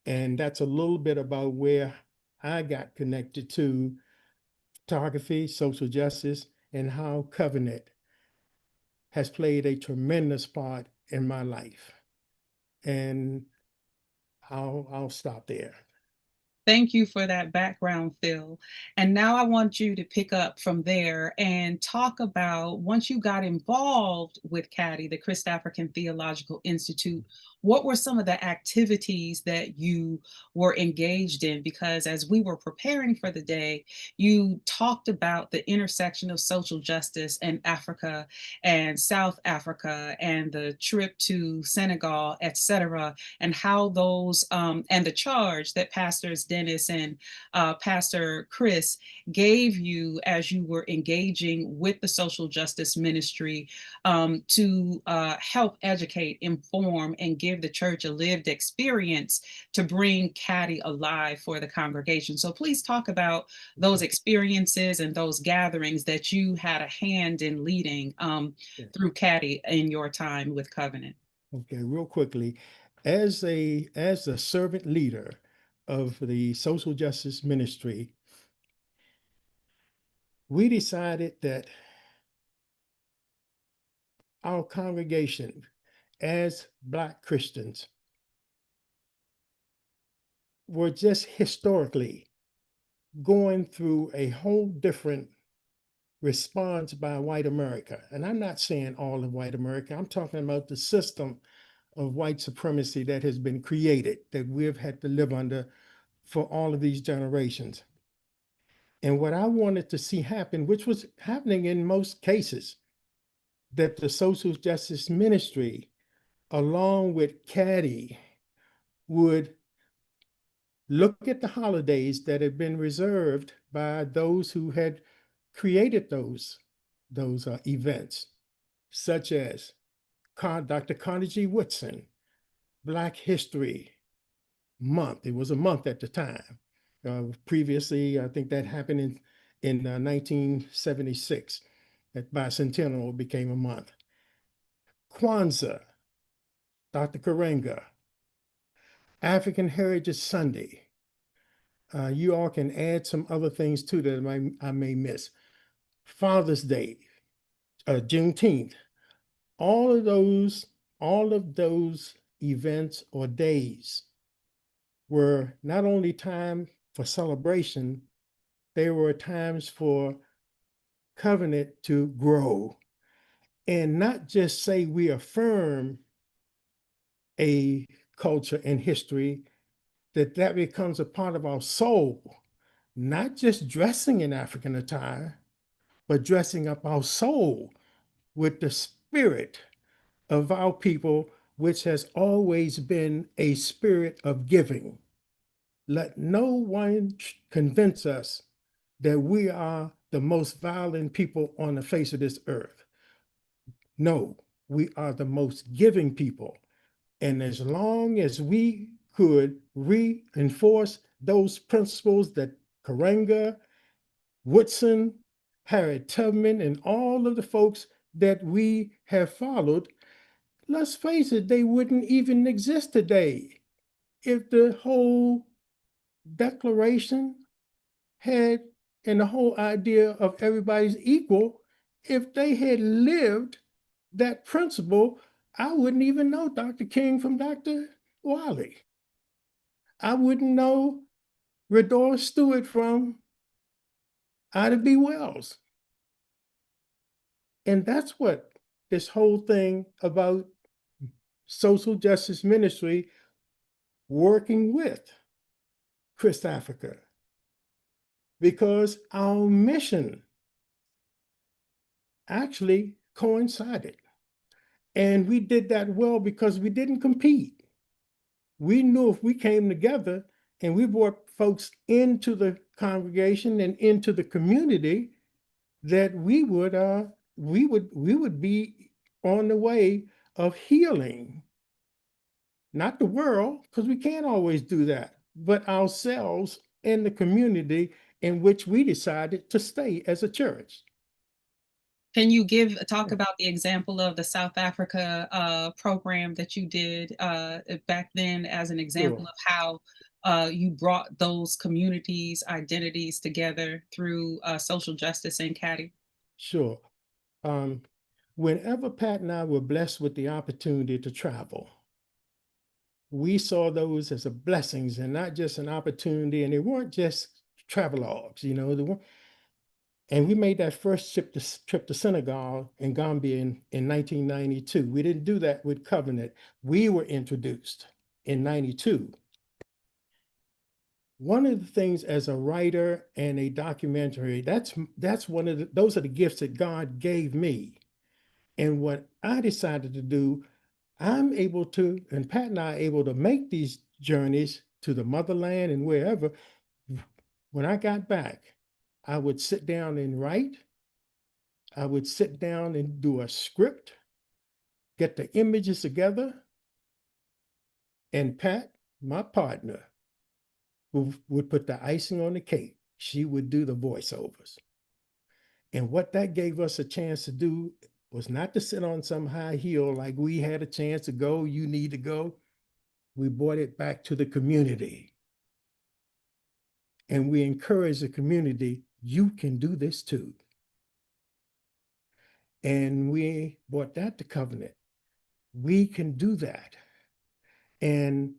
And that's a little bit about where I got connected to photography, social justice, and how Covenant has played a tremendous part in my life. And I'll stop there. Thank you for that background, Phil. And now I want you to pick up from there and talk about, once you got involved with CATI, the ChristAfrican Theological Institute, what were some of the activities that you were engaged in? Because as we were preparing for the day, you talked about the intersection of social justice and Africa and South Africa and the trip to Senegal, etc., and how those, and the charge that Pastors Dennis and Pastor Chris gave you as you were engaging with the social justice ministry, to help educate, inform, and give the church a lived experience to bring CATI alive for the congregation. So please talk about those experiences and those gatherings that you had a hand in leading through CATI in your time with Covenant. Okay, real quickly, as a servant leader of the social justice ministry, we decided that our congregation, as Black Christians, were just historically going through a whole different response by white America. And I'm not saying all of white America, I'm talking about the system of white supremacy that has been created, that we've had to live under for all of these generations. And what I wanted to see happen, which was happening in most cases, that the social justice ministry, along with CATI, would look at the holidays that had been reserved by those who had created those events, such as Dr. Carnegie Woodson, Black History Month. It was a month at the time. Previously, I think that happened in 1976. That bicentennial became a month. Kwanzaa, Dr. Karenga, African Heritage Sunday. You all can add some other things too that I may miss. Father's Day, Juneteenth. All of those events or days were not only time for celebration, they were times for Covenant to grow and not just say we affirm a culture and history, that becomes a part of our soul, not just dressing in African attire, but dressing up our soul with the spirit of our people, which has always been a spirit of giving. Let no one convince us that we are the most violent people on the face of this earth. No, we are the most giving people. And as long as we could reinforce those principles that Karenga, Woodson, Harriet Tubman, and all of the folks that we have followed, let's face it, they wouldn't even exist today if the whole Declaration had, and the whole idea of everybody's equal, if they had lived that principle I wouldn't even know Dr. King from Dr. Wiley. I wouldn't know Redor Stewart from Ida B. Wells. And that's what this whole thing about social justice ministry working with ChristAfrica, because our mission actually coincided. And we did that well because we didn't compete. We knew if we came together and we brought folks into the congregation and into the community, that we would be on the way of healing, not the world, because we can't always do that, but ourselves and the community in which we decided to stay as a church. Can you talk about the example of the South Africa program that you did back then as an example Sure. of how you brought those communities' identities together through social justice in Cady? Sure. Whenever Pat and I were blessed with the opportunity to travel, we saw those as a blessings and not just an opportunity. And they weren't just travelogues, you know. And we made that first trip to Senegal and Gambia in 1992. We didn't do that with Covenant. We were introduced in 92. One of the things as a writer and a documentary, that's those are the gifts that God gave me. And what I decided to do, I'm able to, and Pat and I are able to make these journeys to the motherland and wherever. When I got back, I would sit down and write. I would sit down and do a script, get the images together, and Pat, my partner, would put the icing on the cake. She would do the voiceovers. And what that gave us a chance to do was not to sit on some high hill like we had a chance to go, you need to go. We brought it back to the community. And we encouraged the community, you can do this too. And we brought that to Covenant. We can do that. And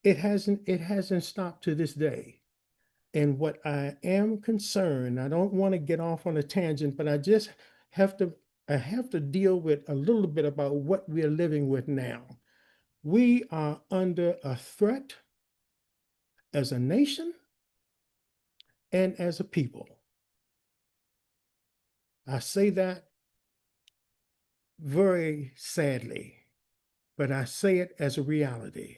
it hasn't stopped to this day. And what I am concerned, I don't want to get off on a tangent, but I just have to deal with a little bit about what we're living with now. We are under a threat as a nation and as a people. I say that very sadly, but I say it as a reality.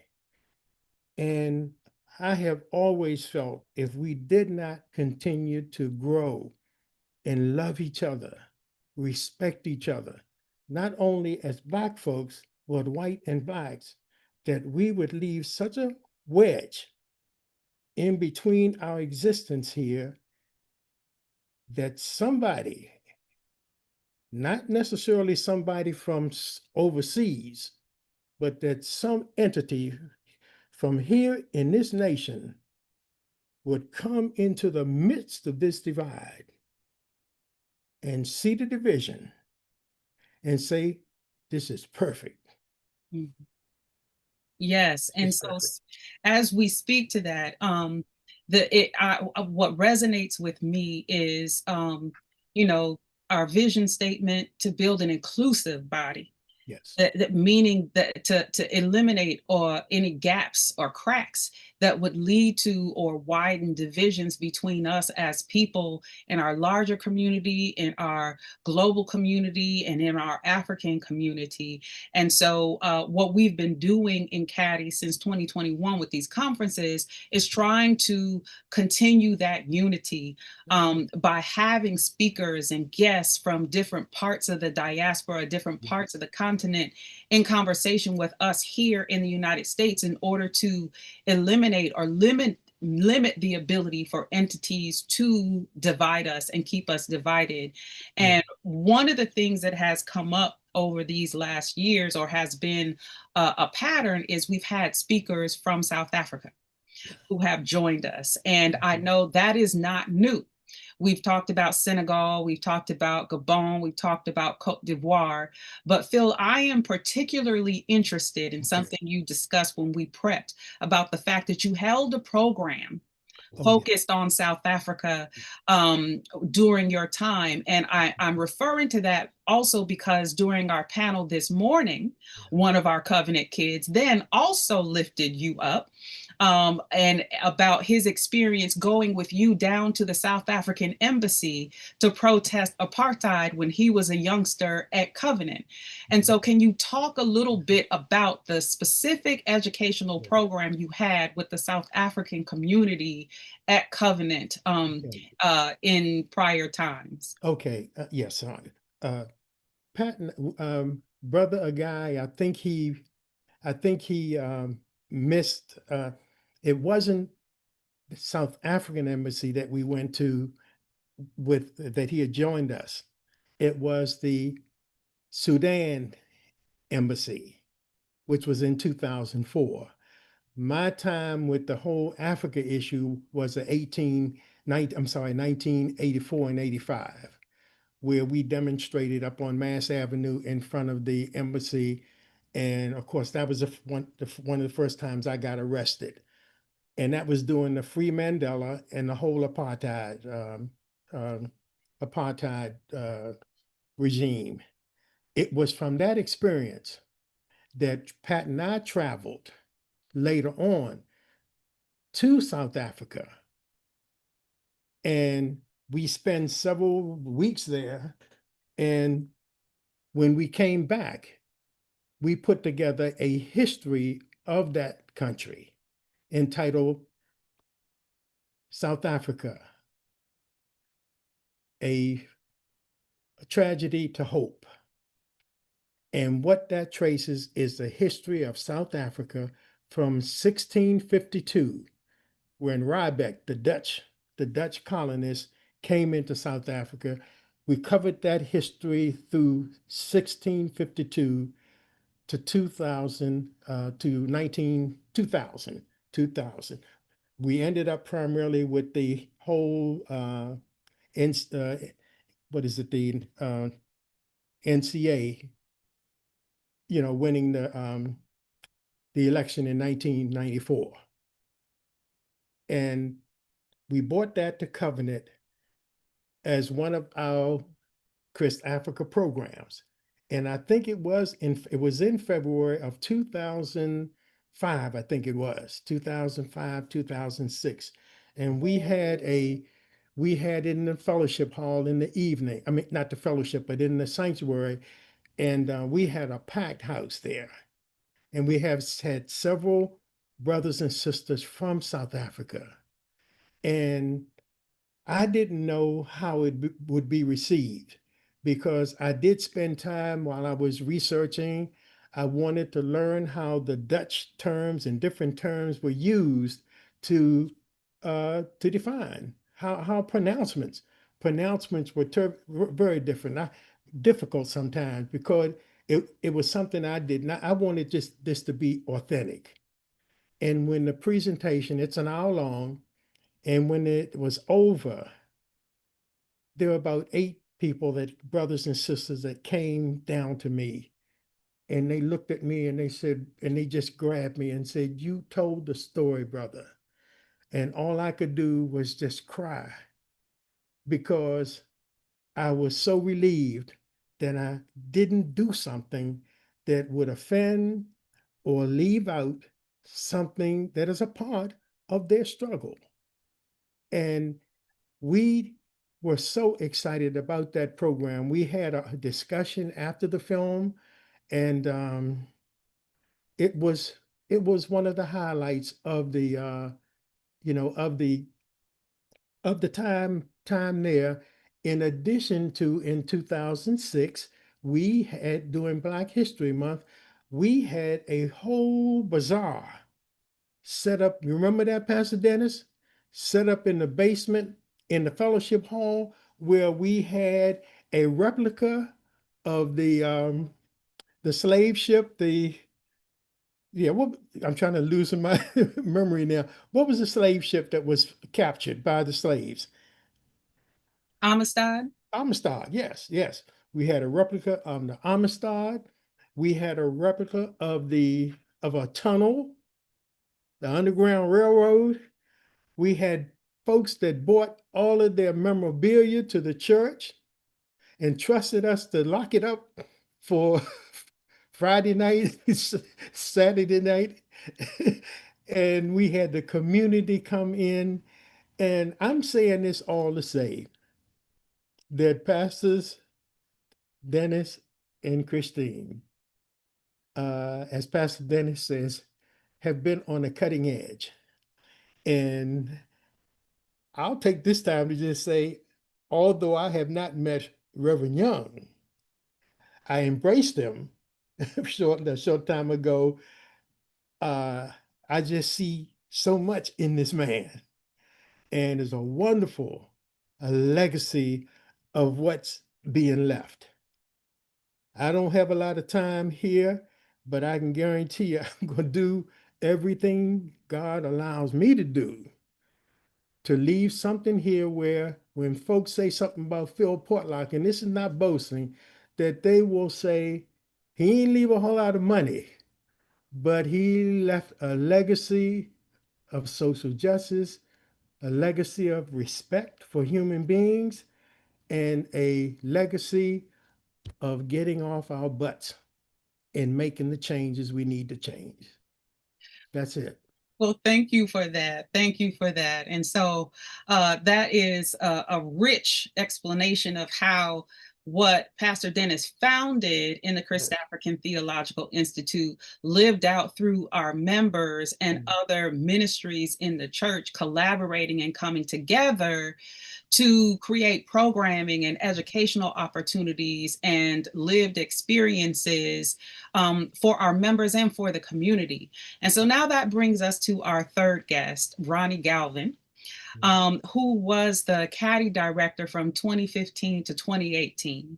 And I have always felt if we did not continue to grow and love each other, respect each other, not only as Black folks, but white and Blacks, that we would leave such a wedge in between our existence here that somebody, not necessarily somebody from overseas, but that some entity from here in this nation would come into the midst of this divide and see the division and say, this is perfect. Mm-hmm. Yes, and so as we speak to that, what resonates with me is, our vision statement to build an inclusive body. Yes. That meaning that to eliminate or any gaps or cracks that would lead to or widen divisions between us as people in our larger community, in our global community, and in our African community. And so what we've been doing in Cady since 2021 with these conferences is trying to continue that unity by having speakers and guests from different parts of the diaspora, different parts of the continent in conversation with us here in the United States in order to eliminate or limit the ability for entities to divide us and keep us divided. And one of the things that has come up over these last years or has been a pattern is we've had speakers from South Africa who have joined us. And I know that is not new. We've talked about Senegal, we've talked about Gabon, we've talked about Cote d'Ivoire. But Phil, I am particularly interested in something you discussed when we prepped about the fact that you held a program focused on South Africa during your time. And I'm referring to that also because during our panel this morning, one of our covenant kids then also lifted you up and about his experience going with you down to the South African embassy to protest apartheid when he was a youngster at Covenant. And so, can you talk a little bit about the specific educational program you had with the South African community at Covenant in prior times? Okay. Yes. Patton, brother, a guy. I think he missed. It wasn't the South African embassy that we went to with that he had joined us. It was the Sudan embassy, which was in 2004. My time with the whole Africa issue was the 1984 and 85, where we demonstrated up on Mass Avenue in front of the embassy. And of course, that was one of the first times I got arrested. And that was during the Free Mandela and the whole apartheid regime. It was from that experience that Pat and I traveled later on to South Africa. And we spent several weeks there. And when we came back, we put together a history of that country entitled South Africa, a tragedy to hope. And what that traces is the history of South Africa from 1652, when Riebeck, the Dutch colonists, came into South Africa. We covered that history through 1652 to 2000, to 2000. We ended up primarily with the whole, what is it, the NCA, winning the election in 1994. And we brought that to Covenant as one of our ChristAfrica programs. And I think it was in February of 2005, I think it was 2005, 2006. And we had it in the fellowship hall in the evening. I mean, not the fellowship, but in the sanctuary. And we had a packed house there. And we have had several brothers and sisters from South Africa. And I didn't know how it would be received, because I did spend time while I was researching. I wanted to learn how the Dutch terms and different terms were used to define how pronouncements were very different, difficult sometimes, because it was something I did not. I wanted just this to be authentic. And when the presentation, it's an hour long, and when it was over, there were about 8 people, brothers and sisters, that came down to me, and they looked at me and they said, and they just grabbed me and said, "You told the story, brother." And all I could do was just cry, because I was so relieved that I didn't do something that would offend or leave out something that is a part of their struggle. And we were so excited about that program. We had a discussion after the film, and it was one of the highlights of the time there. In addition to, in 2006, we had, during Black History Month, we had a whole bazaar set up. You remember that, Pastor Dennis? Set up in the basement in the fellowship hall, where we had a replica of the slave ship. I'm trying to loosen my memory now. What was the slave ship that was captured by the slaves? Amistad? Amistad, yes, yes. We had a replica of the Amistad. We had a replica of a tunnel, the Underground Railroad. We had folks that bought all of their memorabilia to the church and trusted us to lock it up for Friday night, Saturday night. And we had the community come in. And I'm saying this all to say that Pastors Dennis and Christine, as Pastor Dennis says, have been on the cutting edge. And I'll take this time to just say, although I have not met Reverend Young, I embraced him a short time ago. I just see so much in this man, and it's a wonderful legacy of what's being left. I don't have a lot of time here, but I can guarantee you I'm going to do everything God allows me to do to leave something here where when folks say something about Phil Portlock, and this is not boasting, that they will say, he ain't leave a whole lot of money, but he left a legacy of social justice, a legacy of respect for human beings, and a legacy of getting off our butts and making the changes we need to change. That's it. Well, thank you for that. Thank you for that. And so that is a rich explanation of how what Pastor Dennis founded in the ChristAfrican Theological Institute lived out through our members and other ministries in the church collaborating and coming together to create programming and educational opportunities and lived experiences for our members and for the community. And so now that brings us to our third guest, Ronnie Galvin, who was the Caddy director from 2015 to 2018.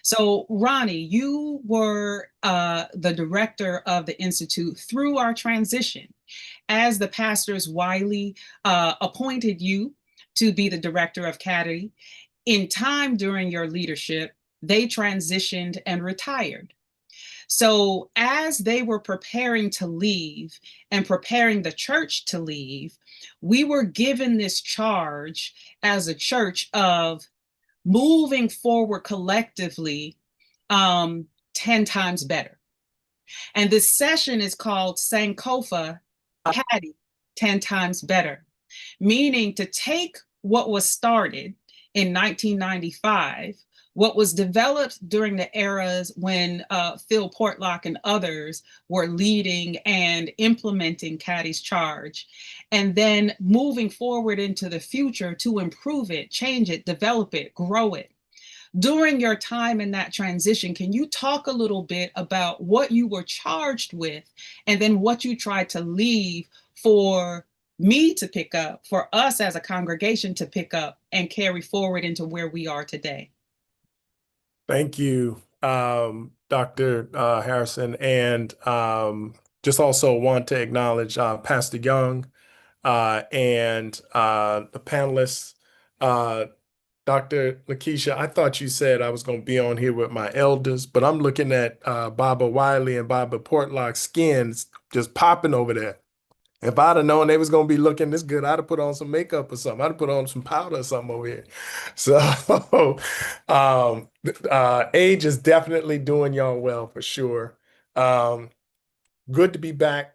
So Ronnie, you were the director of the Institute through our transition. As the pastors Wiley appointed you to be the director of Caddy, in time during your leadership, they transitioned and retired. So as they were preparing to leave and preparing the church to leave, we were given this charge as a church of moving forward collectively 10 times better. And this session is called Sankofa Caddy 10 times better, meaning to take what was started in 1995, what was developed during the eras when Phil Portlock and others were leading and implementing Caddy's charge, and then moving forward into the future to improve it, change it, develop it, grow it. During your time in that transition, can you talk a little bit about what you were charged with and then what you tried to leave for me to pick up, for us as a congregation to pick up and carry forward into where we are today? Thank you, Dr. Harrison. And just also want to acknowledge Pastor Young and the panelists. Dr. Lakeisha, I thought you said I was going to be on here with my elders, but I'm looking at Baba Wiley and Baba Portlock's skins just popping over there. If I'd have known they was going to be looking this good, I'd have put on some makeup or something. I'd have put on some powder or something over here. So age is definitely doing y'all well for sure. Good to be back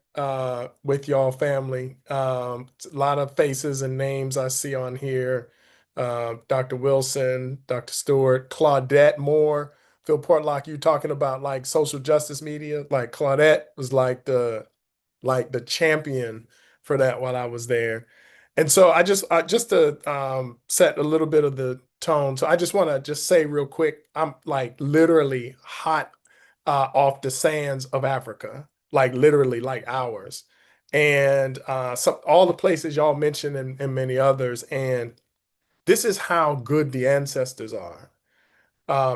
with y'all family. A lot of faces and names I see on here. Dr. Wilson, Dr. Stewart, Claudette Moore, Phil Portlock, you talking about like social justice media. Like Claudette was like the champion for that while I was there. And so I just to set a little bit of the tone. So I just want to just say real quick, I'm like literally hot off the sands of Africa, like literally like hours. And so all the places y'all mentioned and many others. And this is how good the ancestors are.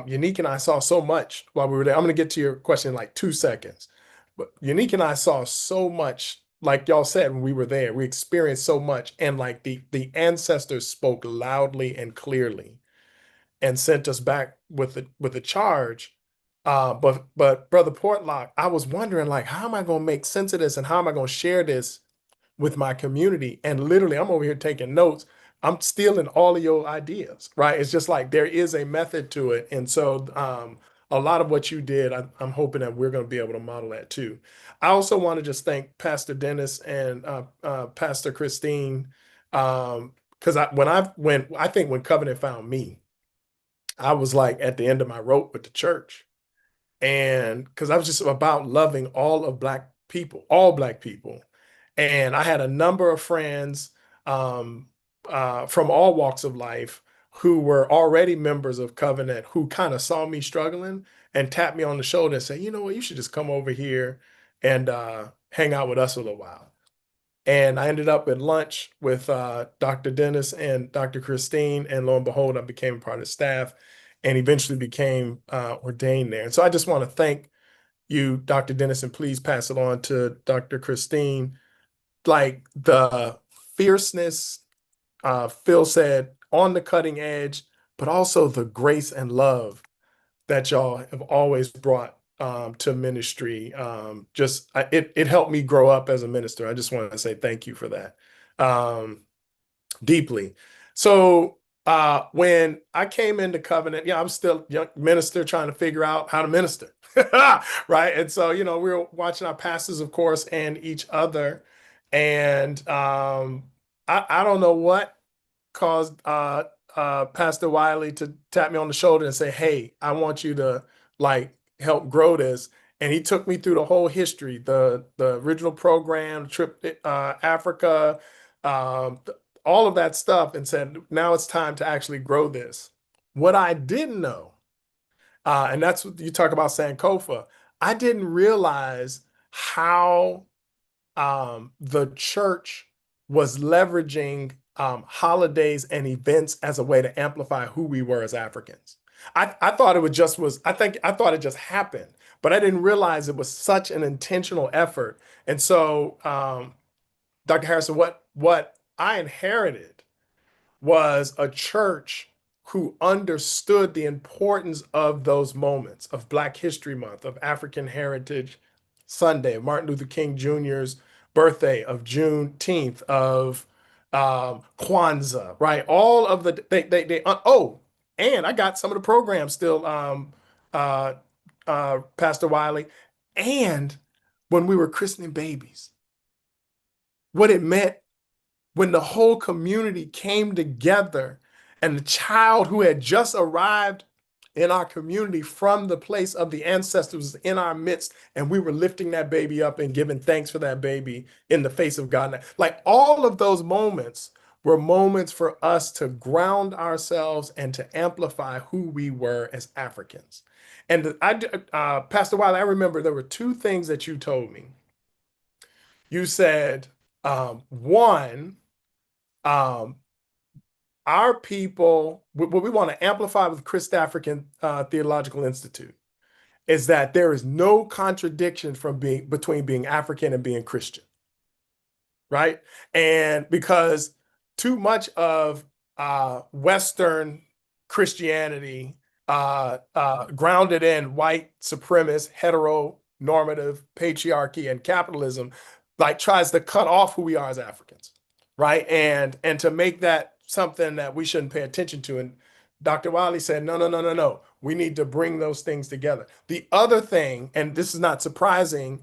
Unique and I saw so much while we were there. I'm going to get to your question in like 2 seconds. But Unique and I saw so much, like y'all said, when we were there, we experienced so much. And like the ancestors spoke loudly and clearly. and sent us back with a charge. But Brother Portlock, I was wondering, like, how am I going to make sense of this, and how am I going to share this with my community? And literally, I'm over here taking notes. I'm stealing all of your ideas, right? It's just like there is a method to it. And so a lot of what you did, I'm hoping that we're going to be able to model that too. I also want to just thank Pastor Dennis and Pastor Christine. Because I think when Covenant found me, I was like at the end of my rope with the church. And because I was just about loving all of Black people, all Black people. And I had a number of friends um, from all walks of life who were already members of Covenant who kind of saw me struggling and tapped me on the shoulder and said, you know what, you should just come over here and hang out with us a little while. And I ended up at lunch with Dr. Dennis and Dr. Christine, and lo and behold, I became a part of the staff and eventually became ordained there. And so I just want to thank you, Dr. Dennis, and please pass it on to Dr. Christine. Like the fierceness, Phil said, on the cutting edge, but also the grace and love that y'all have always brought to ministry. It helped me grow up as a minister. I just want to say thank you for that deeply. So when I came into Covenant, yeah, I'm still a young minister trying to figure out how to minister, right? And so, we were watching our pastors, of course, and each other. And I don't know what caused Pastor Wiley to tap me on the shoulder and say, "Hey, I want you to like help grow this." And he took me through the whole history, the original program, trip to Africa, all of that stuff, and said, "Now it's time to actually grow this." What I didn't know, and that's what you talk about Sankofa, I didn't realize how the church was leveraging holidays and events as a way to amplify who we were as Africans. I thought I thought it just happened, but I didn't realize it was such an intentional effort. And so, Dr. Harrison, what I inherited was a church who understood the importance of those moments of Black History Month, of African Heritage Sunday, of Martin Luther King Jr.'s birthday, of Juneteenth, of Kwanzaa, right? All of the and I got some of the programs still, Pastor Wiley, and when we were christening babies, what it meant when the whole community came together and the child who had just arrived in our community from the place of the ancestors was in our midst, and we were lifting that baby up and giving thanks for that baby in the face of God. Like all of those moments were moments for us to ground ourselves and to amplify who we were as Africans. And Pastor Wiley, I remember there were two things that you told me. You said, one, our people, what we want to amplify with ChristAfrican Theological Institute is that there is no contradiction between being African and being Christian, right? And because too much of Western Christianity, grounded in white supremacist, heteronormative patriarchy and capitalism, like tries to cut off who we are as Africans, right? And to make that something that we shouldn't pay attention to. And Dr. Wiley said, no, no, no, no, no. We need to bring those things together. The other thing, and this is not surprising,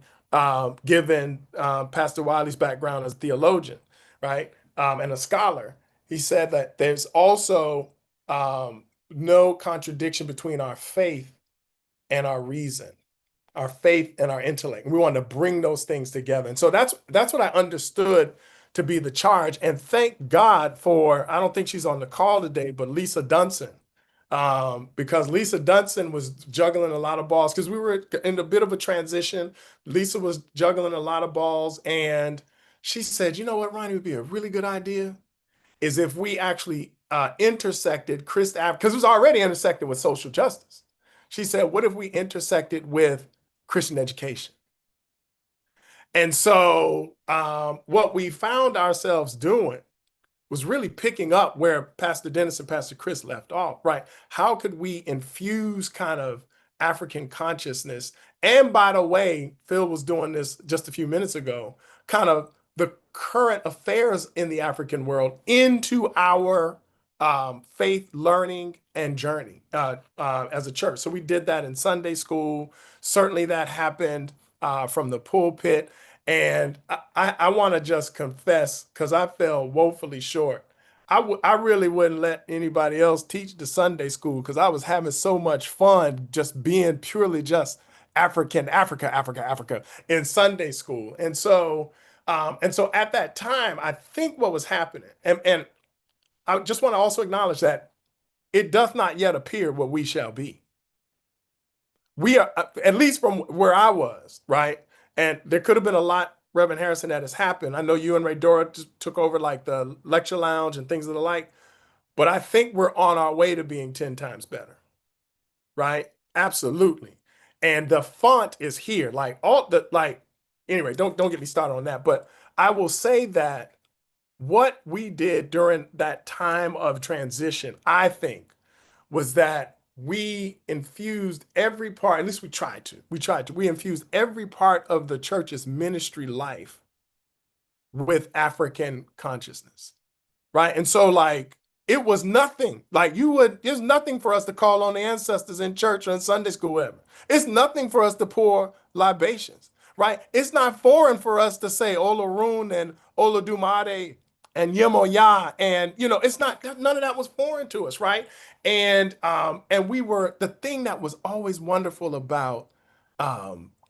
given Pastor Wiley's background as a theologian, right, and a scholar, he said that there's also no contradiction between our faith and our reason, our faith and our intellect. We want to bring those things together. And so that's what I understood to be the charge. And thank God for, I don't think she's on the call today, but Lisa Dunson, because Lisa Dunson was juggling a lot of balls because we were in a bit of a transition. Lisa was juggling a lot of balls, and she said, you know what, Ronnie, would be a really good idea is if we actually intersected ChristAfrican, because it was already intersected with social justice. She said, what if we intersected with Christian education? And so what we found ourselves doing was really picking up where Pastor Dennis and Pastor Chris left off, right? How could we infuse kind of African consciousness? And by the way, Phil was doing this just a few minutes ago, kind of the current affairs in the African world into our faith learning and journey as a church. So we did that in Sunday school. Certainly that happened from the pulpit. And I want to just confess, because I fell woefully short. I really wouldn't let anybody else teach the Sunday school because I was having so much fun just being purely just Africa in Sunday school. And so at that time, I think what was happening, and I just want to also acknowledge that it doth not yet appear what we shall be. We are, at least from where I was, right? And there could have been a lot, Reverend Harrison, that has happened. I know you and Ray Dora just took over like the lecture lounge and things of the like, but I think we're on our way to being 10 times better, right? Absolutely. And the font is here, anyway, don't get me started on that. But I will say that what we did during that time of transition, I think, was that we infused every part, at least we infused every part of the church's ministry life with African consciousness, right? And so like, it was nothing, there's nothing for us to call on the ancestors in church or in Sunday school, whatever. It's nothing for us to pour libations, right? It's not foreign for us to say Olorun and Olodumare and Yemoya, and it's not, none of that was foreign to us, right? And we were, the thing that was always wonderful about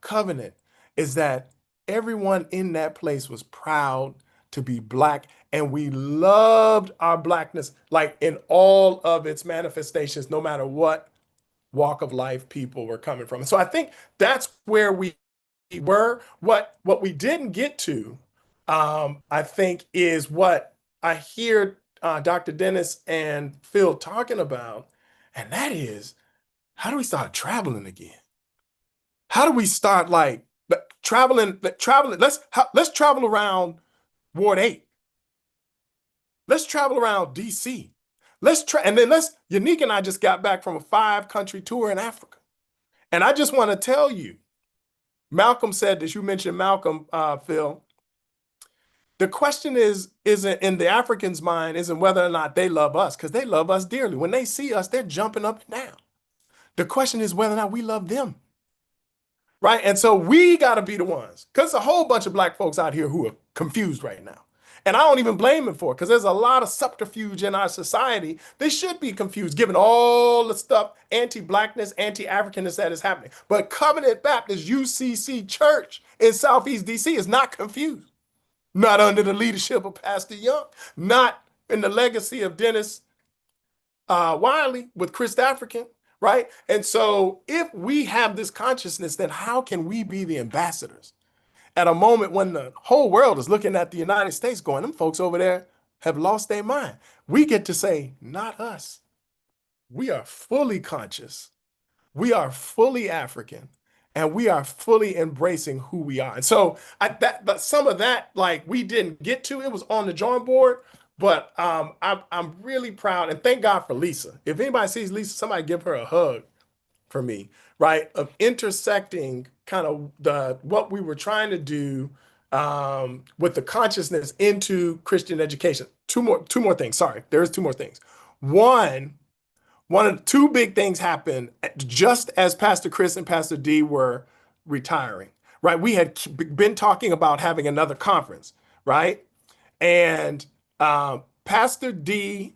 Covenant is that everyone in that place was proud to be Black, and we loved our Blackness, like in all of its manifestations, no matter what walk of life people were coming from. And so I think that's where we were. What we didn't get to, I think, is what I hear Dr. Dennis and Phil talking about, and that is, how do we start traveling again? How do we start traveling? Let's travel around Ward 8. Let's travel around DC. Unique and I just got back from a 5-country tour in Africa. And I just want to tell you, Malcolm said this, you mentioned Malcolm, Phil. The question isn't in the Africans' mind, isn't whether or not they love us, because they love us dearly. When they see us, they're jumping up and down. The question is whether or not we love them. Right? And so we got to be the ones, because there's a whole bunch of Black folks out here who are confused right now. And I don't even blame them for it, because there's a lot of subterfuge in our society. They should be confused, given all the stuff, anti-Blackness, anti-Africanness that is happening. But Covenant Baptist UCC Church in Southeast DC is not confused. Not under the leadership of Pastor Young, not in the legacy of Dennis Wiley with ChristAfrican, right? And so if we have this consciousness, then how can we be the ambassadors at a moment when the whole world is looking at the United States going, them folks over there have lost their mind? We get to say, not us. We are fully conscious. We are fully African. And we are fully embracing who we are. And so but some of that, we didn't get to, it was on the drawing board, but I'm really proud, and thank God for Lisa. If anybody sees Lisa, somebody give her a hug for me, right? Of intersecting kind of what we were trying to do with the consciousness into Christian education. Two more things. Sorry, there's 2 more things. One of the 2 big things happened just as Pastor Chris and Pastor D were retiring, right? We had been talking about having another conference, right? And Pastor D,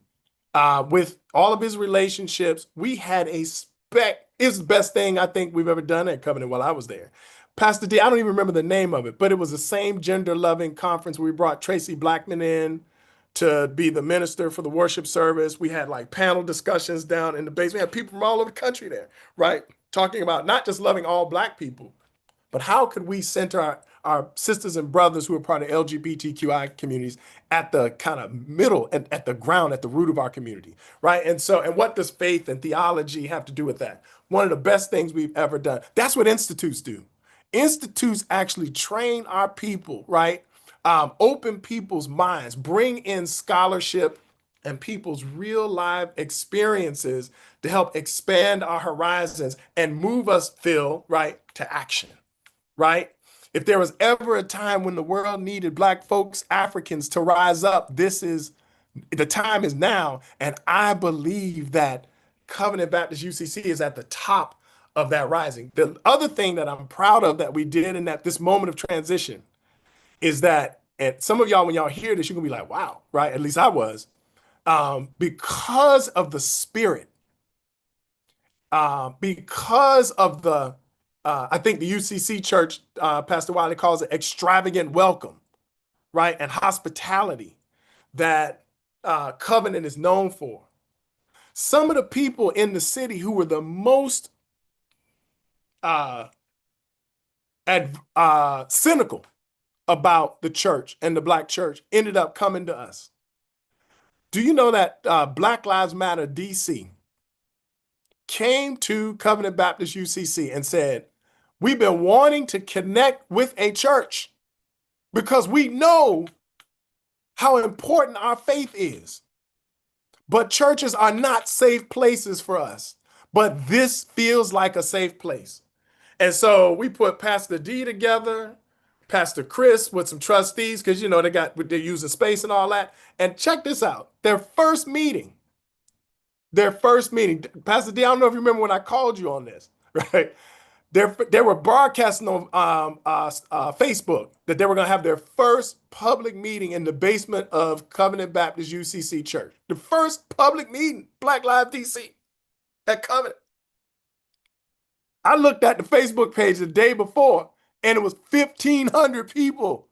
with all of his relationships, we had it's the best thing I think we've ever done at Covenant while I was there. Pastor D, I don't even remember the name of it, but it was the same gender-loving conference. We brought Tracy Blackman in to be the minister for the worship service. We had panel discussions down in the basement. We had people from all over the country there, right? Talking about not just loving all Black people, but how could we center our sisters and brothers who are part of LGBTQI communities at the kind of middle and at the ground, at the root of our community, right? And what does faith and theology have to do with that? One of the best things we've ever done. That's what institutes do. Institutes actually train our people, right? open people's minds, bring in scholarship and people's real life experiences to help expand our horizons and move us, Phil, right, to action, right? If there was ever a time when the world needed Black folks, Africans to rise up, the time is now. And I believe that Covenant Baptist UCC is at the top of that rising. The other thing that I'm proud of that we did in that this moment of transition is that, and some of y'all, when y'all hear this, you're gonna be like, wow, right? At least I was. Because of the spirit, because of I think the UCC church, Pastor Wiley calls it extravagant welcome, right? And hospitality that Covenant is known for. Some of the people in the city who were the most cynical about the church and the Black church ended up coming to us. Do you know that Black Lives Matter DC came to Covenant Baptist UCC and said, we've been wanting to connect with a church because we know how important our faith is. But churches are not safe places for us. But this feels like a safe place. And so we put Pastor D together, Pastor Chris with some trustees, because they're using space and all that. And check this out. Their first meeting, Pastor D, I don't know if you remember when I called you on this, right? They were broadcasting on Facebook that they were going to have their first public meeting in the basement of Covenant Baptist UCC Church. The first public meeting, Black Lives DC at Covenant. I looked at the Facebook page the day before, and it was 1,500 people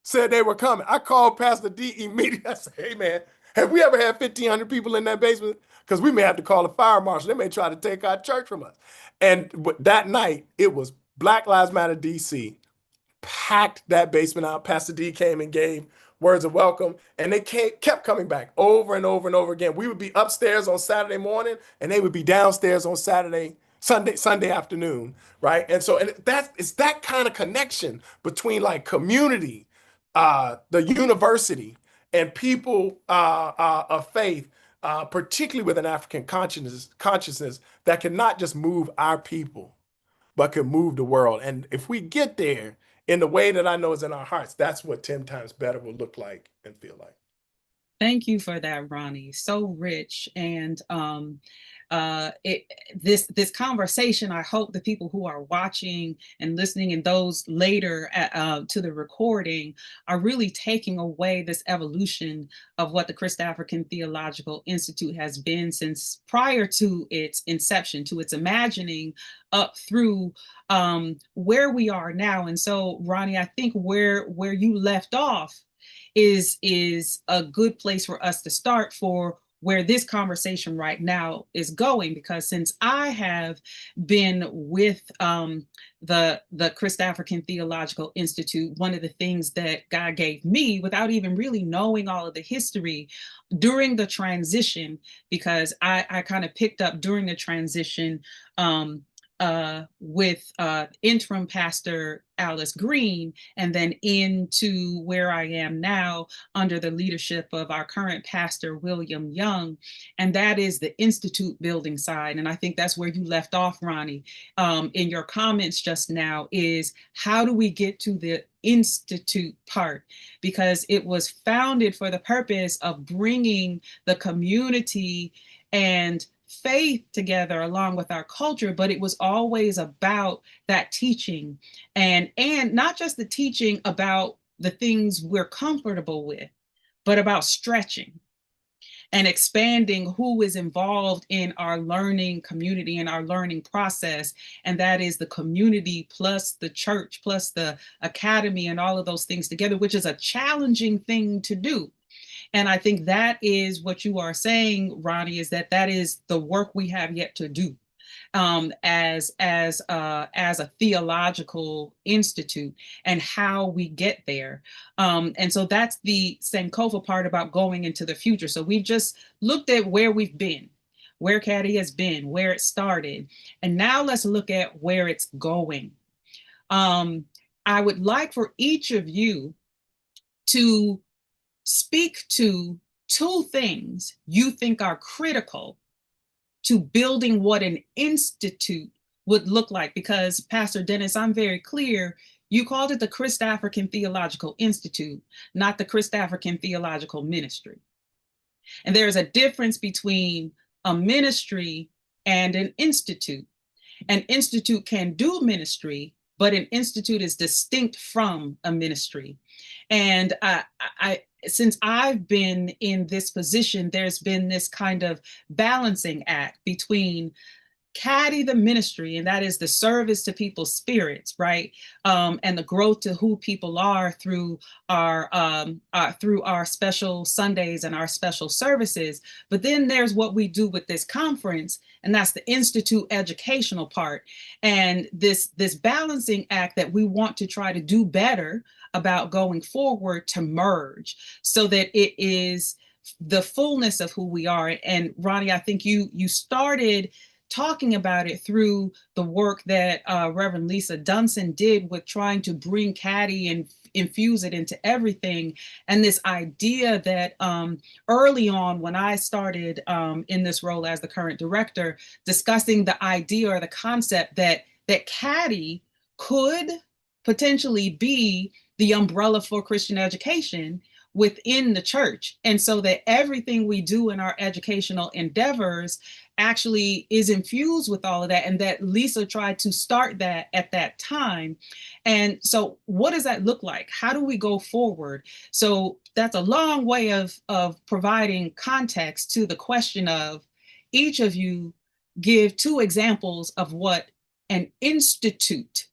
said they were coming. I called Pastor D immediately. I said, hey, man, have we ever had 1,500 people in that basement? Because we may have to call a fire marshal. They may try to take our church from us. And that night, it was Black Lives Matter DC, packed that basement out. Pastor D came and gave words of welcome, and they kept coming back over and over and over again. We would be upstairs on Saturday morning, and they would be downstairs on Sunday afternoon, right? And so, and it's that kind of connection between like community, the university, and people of faith, particularly with an African consciousness that can not just move our people, but can move the world. And if we get there in the way that I know is in our hearts, that's what 10 times better will look like and feel like. Thank you for that, Ronnie. So rich. And this conversation, I hope the people who are watching and listening and those later to the recording are really taking away this evolution of what the ChristAfrican Theological Institute has been since prior to its inception, to its imagining up through where we are now. And so, Ronnie, I think where you left off is a good place for us to start for where this conversation right now is going, because since I have been with the ChristAfrican Theological Institute, one of the things that God gave me without even really knowing all of the history during the transition, because I kind of picked up during the transition with interim pastor Alice Green, and then into where I am now under the leadership of our current pastor, William Young. And that is the Institute building side. And I think that's where you left off, Ronnie, in your comments just now, is how do we get to the Institute part? Because it was founded for the purpose of bringing the community and faith together along with our culture, but it was always about that teaching, and not just the teaching about the things we're comfortable with, but about stretching and expanding who is involved in our learning community and our learning process. And that is the community plus the church plus the academy and all of those things together, which is a challenging thing to do. And I think that is what you are saying, Ronnie, is that is the work we have yet to do as a theological institute, and how we get there. And so that's the Sankofa part about going into the future. So we've just looked at where we've been, where CADI has been, where it started, and now let's look at where it's going. I would like for each of you to speak to two things you think are critical to building what an institute would look like. Because Pastor Dennis, I'm very clear, you called it the ChristAfrican Theological Institute, not the ChristAfrican Theological Ministry. And there's a difference between a ministry and an institute. An institute can do ministry, but an institute is distinct from a ministry. And since I've been in this position, there's been this kind of balancing act between caddy the ministry, and that is the service to people's spirits, right? And the growth to who people are through our special Sundays and our special services. But then there's what we do with this conference, and that's the institute educational part. And this balancing act that we want to try to do better about going forward to merge so that it is the fullness of who we are. And Ronnie, I think you started talking about it through the work that Reverend Lisa Dunson did with trying to bring Caddy and infuse it into everything. And this idea that early on, when I started in this role as the current director, discussing the idea or the concept that Caddy could potentially be the umbrella for Christian education within the church. And so that everything we do in our educational endeavors actually is infused with all of that, and that Lisa tried to start that at that time. And so what does that look like? How do we go forward? So that's a long way of providing context to the question of, each of you give two examples of what an institute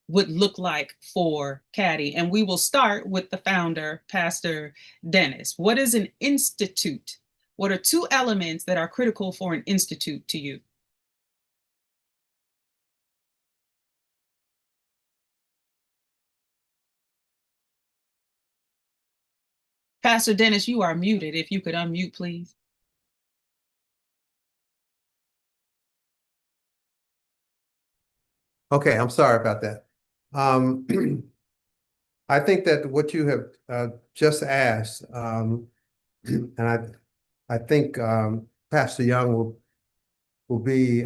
would look like for Caddy. And we will start with the founder, Pastor Dennis. What is an institute? What are two elements that are critical for an institute to you? Pastor Dennis, you are muted. If you could unmute, please. Okay, I'm sorry about that. I think that what you have just asked, and I think Pastor Young will be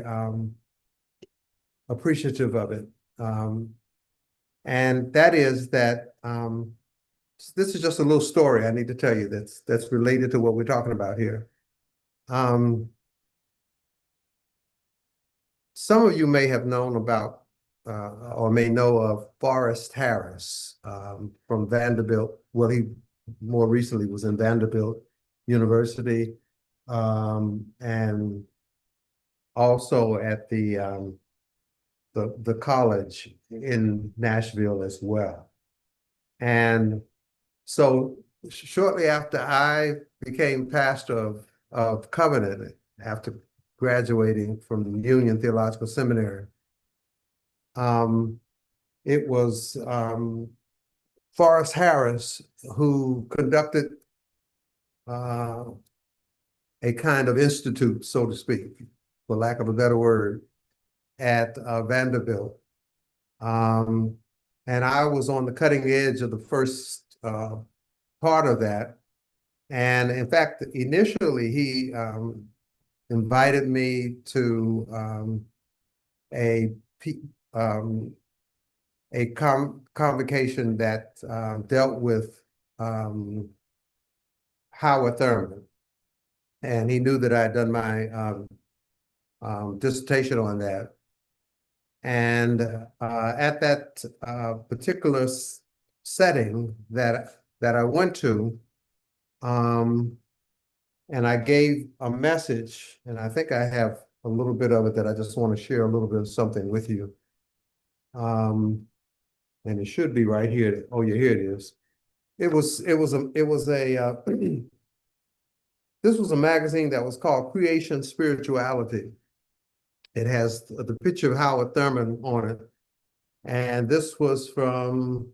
appreciative of it. And that is that this is just a little story I need to tell you that's related to what we're talking about here. Some of you may have known about or may know of Forrest Harris from Vanderbilt. Well, he more recently was in Vanderbilt University, and also at the college in Nashville as well. And so shortly after I became pastor of Covenant, after graduating from Union Theological Seminary, it was Forrest Harris who conducted a kind of institute, so to speak, for lack of a better word, at Vanderbilt. And I was on the cutting edge of the first part of that. And in fact, initially he invited me to a convocation that dealt with Howard Thurman. And he knew that I had done my dissertation on that. And at that particular setting that I went to, and I gave a message, and I think I have a little bit of it that I just want to share a little bit of something with you. And it should be right here. Oh, yeah, here it is. It was a this was a magazine that was called Creation Spirituality. It has the picture of Howard Thurman on it. And this was from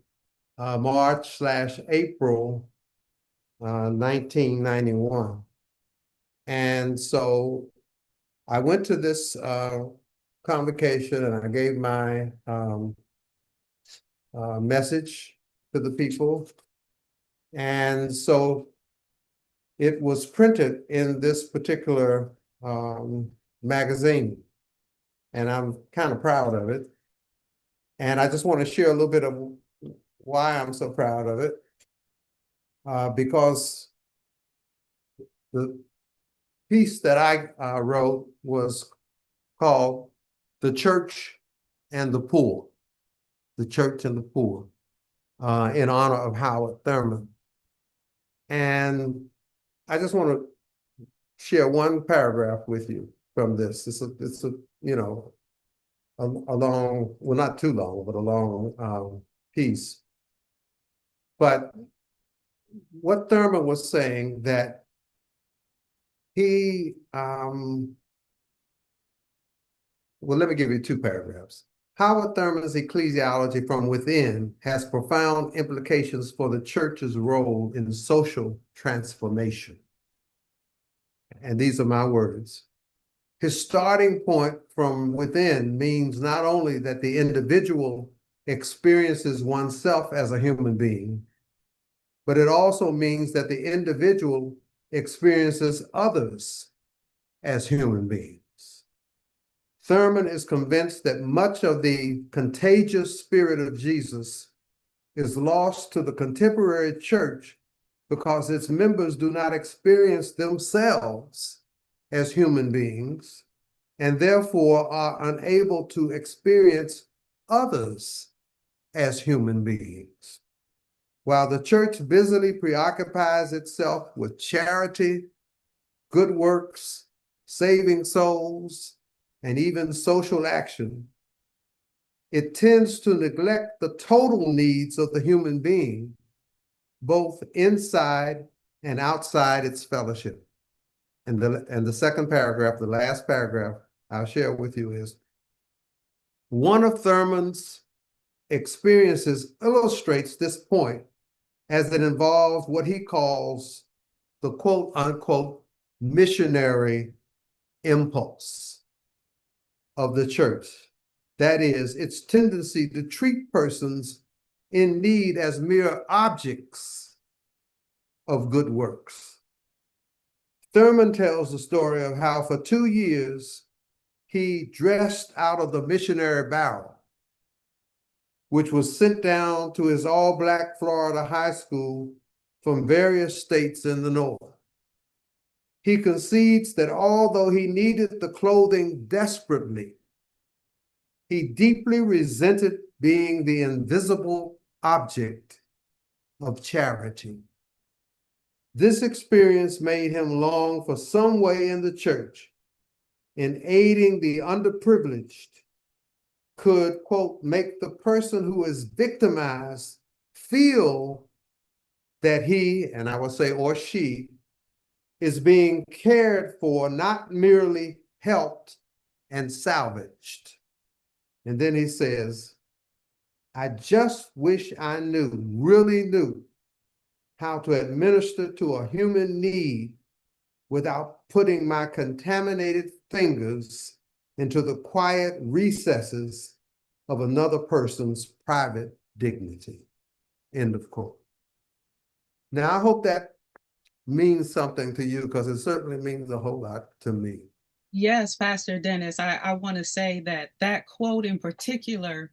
March/April 1991. And so I went to this convocation and I gave my message to the people. And so it was printed in this particular magazine, and I'm kind of proud of it. And I just want to share a little bit of why I'm so proud of it, because the piece that I wrote was called "The Church and the Poor," the church and the poor, in honor of Howard Thurman. And I just want to share one paragraph with you from this. It's a you know, a long, well, not too long, but a long piece. But what Thurman was saying, that he, well, let me give you two paragraphs. Howard Thurman's ecclesiology from within has profound implications for the church's role in social transformation. And these are my words. His starting point from within means not only that the individual experiences oneself as a human being, but it also means that the individual experiences others as human beings. Thurman is convinced that much of the contagious spirit of Jesus is lost to the contemporary church because its members do not experience themselves as human beings, and therefore are unable to experience others as human beings. While the church busily preoccupies itself with charity, good works, saving souls, and even social action, it tends to neglect the total needs of the human being, both inside and outside its fellowship. And the second paragraph, the last paragraph I'll share with you, is one of Thurman's experiences illustrates this point, as it involves what he calls the quote unquote missionary impulse of the church. That is, its tendency to treat persons in need as mere objects of good works. Thurman tells the story of how for 2 years he dressed out of the missionary barrel, which was sent down to his all-Black Florida high school from various states in the North. He concedes that although he needed the clothing desperately, he deeply resented being the invisible object of charity. This experience made him long for some way in the church, in aiding the underprivileged, could, quote, make the person who is victimized feel that he, and I would say, or she, is being cared for, not merely helped and salvaged. And then he says, I just wish I really knew how to administer to a human need without putting my contaminated fingers into the quiet recesses of another person's private dignity. End of quote. Now, I hope that means something to you, because it certainly means a whole lot to me. Yes, Pastor Dennis, I want to say that that quote in particular,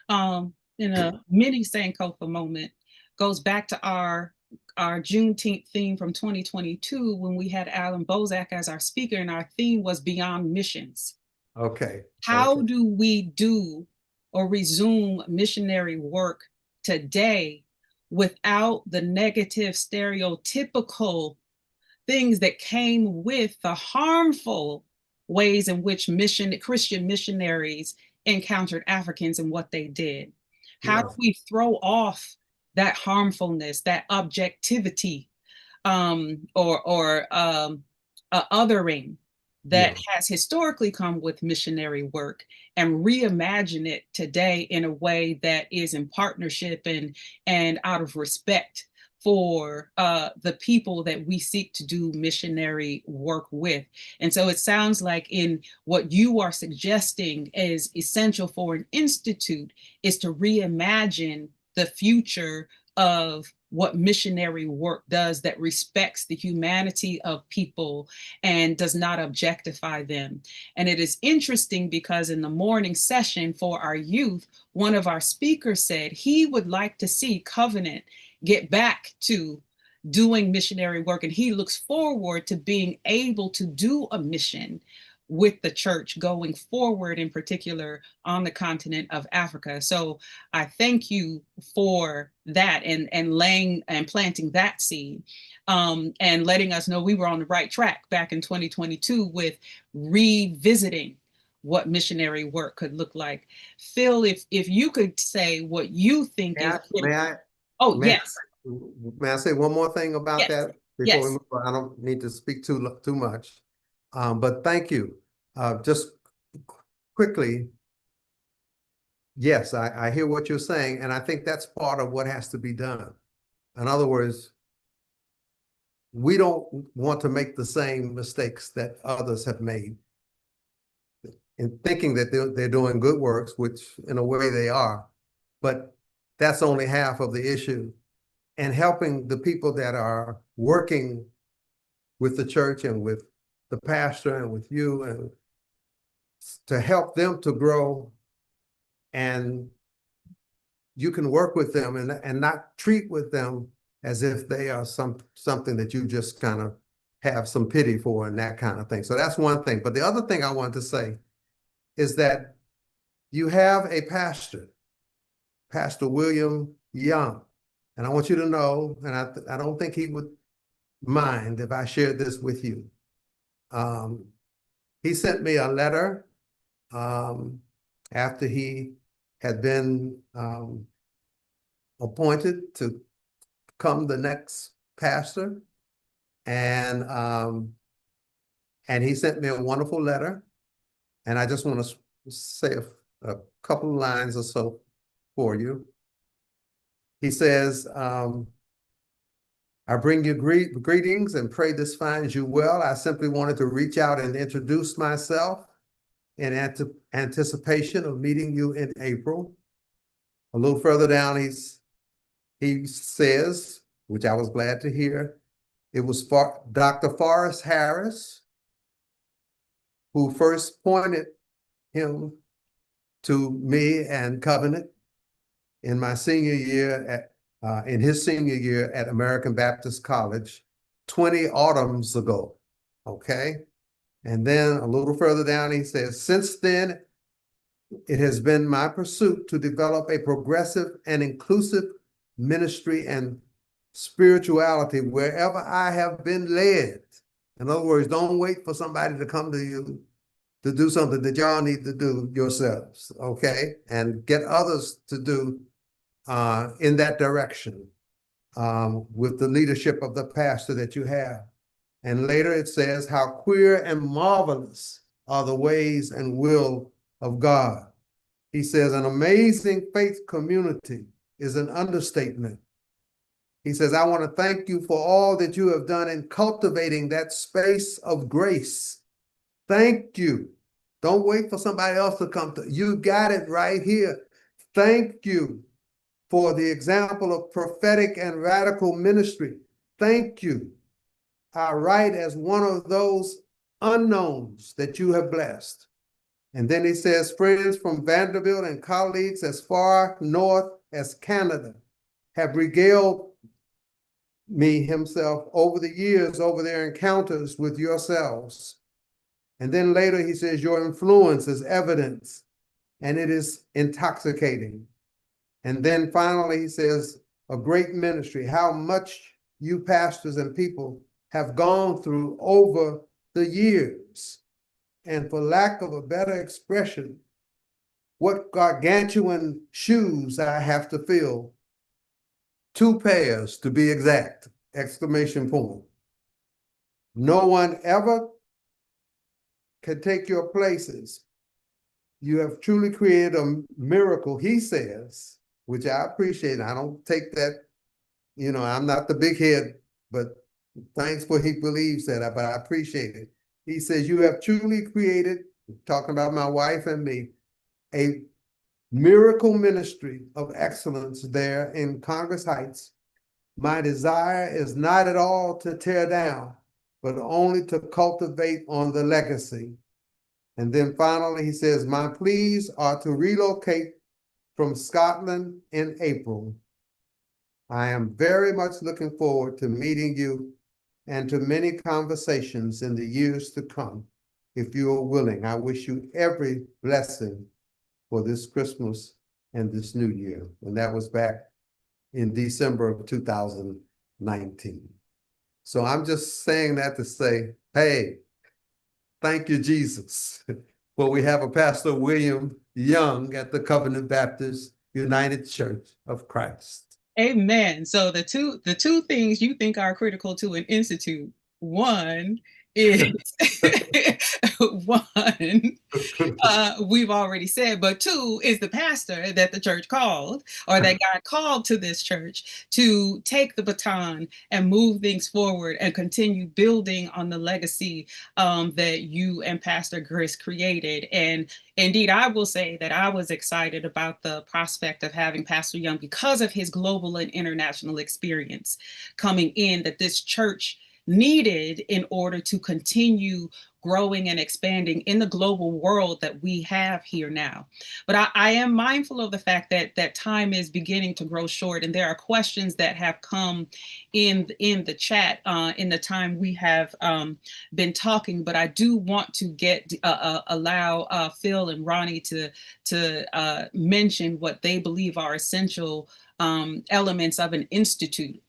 in a mini Sankofa moment, goes back to our Juneteenth theme from 2022, when we had Alan Bozak as our speaker, and our theme was Beyond Missions. Okay. How okay. do we do or resume missionary work today without the negative, stereotypical things that came with the harmful ways in which Christian missionaries encountered Africans and what they did? How do we throw off that harmfulness, that objectivity, or othering that has historically come with missionary work, and reimagine it today in a way that is in partnership and out of respect for the people that we seek to do missionary work with? And so it sounds like in what you are suggesting is essential for an institute is to reimagine the future of what missionary work does that respects the humanity of people and does not objectify them. And it is interesting because in the morning session for our youth, one of our speakers said he would like to see Covenant get back to doing missionary work, and he looks forward to being able to do a mission with the church going forward, in particular on the continent of Africa. So I thank you for that and laying and planting that seed, and letting us know we were on the right track back in 2022 with revisiting what missionary work could look like. Phil, if you could say what you think is May I? Oh, May yes. May I say one more thing about Yes. that before we Yes. move on? I don't need to speak too much, but thank you. Just quickly, yes, I hear what you're saying, and I think that's part of what has to be done. In other words, we don't want to make the same mistakes that others have made in thinking that they're doing good works, which in a way they are, but that's only half of the issue. And helping the people that are working with the church and with the pastor and with you, and to help them to grow, and you can work with them and not treat with them as if they are something that you just kind of have some pity for and that kind of thing. So that's one thing. But the other thing I wanted to say is that you have a pastor, Pastor William Young, and I want you to know, and I don't think he would mind if I shared this with you. He sent me a letter after he had been appointed to become the next pastor, and he sent me a wonderful letter, and I just want to say a couple of lines or so for you. He says, I bring you greetings and pray this finds you well. I simply wanted to reach out and introduce myself in anticipation of meeting you in April. A little further down, he says, which I was glad to hear, it was Dr. Forrest Harris who first pointed him to me and Covenant in my senior year in his senior year at American Baptist College 20 autumns ago. Okay. And then a little further down, he says, since then, it has been my pursuit to develop a progressive and inclusive ministry and spirituality wherever I have been led. In other words, don't wait for somebody to come to you to do something that y'all need to do yourselves, okay? And get others to do in that direction with the leadership of the pastor that you have. And later it says, how queer and marvelous are the ways and will of God. He says, an amazing faith community is an understatement. He says, I want to thank you for all that you have done in cultivating that space of grace. Thank you. Don't wait for somebody else to come to you. Got it right here. Thank you for the example of prophetic and radical ministry. Thank you. I write as one of those unknowns that you have blessed. And then he says, friends from Vanderbilt and colleagues as far north as Canada have regaled me himself over the years, over their encounters with yourselves. And then later he says, your influence is evidence and it is intoxicating. And then finally he says, a great ministry, how much you pastors and people have gone through over the years. And for lack of a better expression, what gargantuan shoes I have to fill. 2 pairs to be exact, exclamation point. No one ever can take your places. You have truly created a miracle, he says, which I appreciate. I don't take that, I'm not the big head, but thanks for he believes that, but I appreciate it. He says, you have truly created, talking about my wife and me, a miracle ministry of excellence there in Congress Heights. My desire is not at all to tear down, but only to cultivate on the legacy. And then finally, he says, my pleas are to relocate from Scotland in April. I am very much looking forward to meeting you and to many conversations in the years to come. If you are willing, I wish you every blessing for this Christmas and this new year. And that was back in December of 2019. So I'm just saying that to say, hey, thank you, Jesus. Well, we have a Pastor William Young at the Covenant Baptist United Church of Christ. Amen. So the two things you think are critical to an institute, one is one, we've already said, but two is the pastor that the church called, or that God called to this church to take the baton and move things forward and continue building on the legacy that you and Pastor Chris created. And indeed, I will say that I was excited about the prospect of having Pastor Young because of his global and international experience coming in, that this church needed in order to continue growing and expanding in the global world that we have here now. But I am mindful of the fact that time is beginning to grow short, and there are questions that have come in the chat in the time we have been talking. But I do want to allow Phil and Ronnie to mention what they believe are essential elements of an institute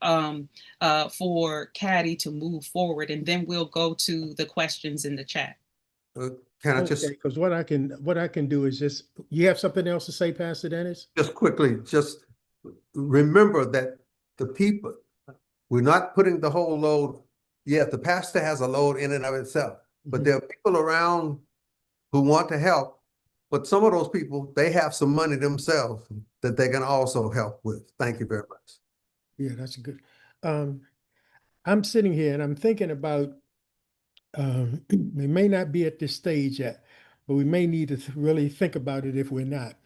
for Caddy to move forward, and then we'll go to the questions in the chat. Can I just, because what I can do is just, you have something else to say, Pastor Dennis? just quickly, just remember that the people, we're not putting the whole load. Yeah, the pastor has a load in and of itself, but there are people around who want to help. But some of those people, they have some money themselves that they can also help with. Thank you very much. Yeah, that's good. I'm sitting here and I'm thinking about, we may not be at this stage yet, but we may need to really think about it if we're not.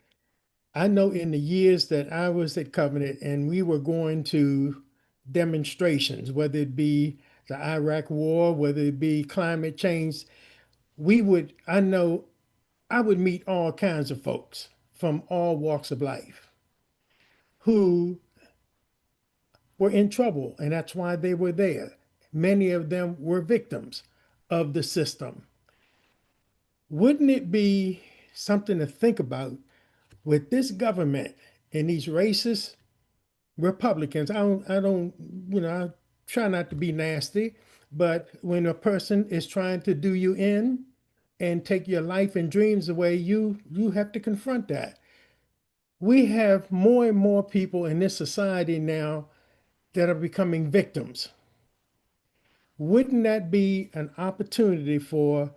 I know in the years that I was at Covenant and we were going to demonstrations, whether it be the Iraq War, whether it be climate change, I know I would meet all kinds of folks from all walks of life who were in trouble, and that's why they were there. Many of them were victims of the system. Wouldn't it be something to think about with this government and these racist Republicans? I don't, I try not to be nasty, but when a person is trying to do you in and take your life and dreams away, you have to confront that. We have more and more people in this society now that are becoming victims. Wouldn't that be an opportunity for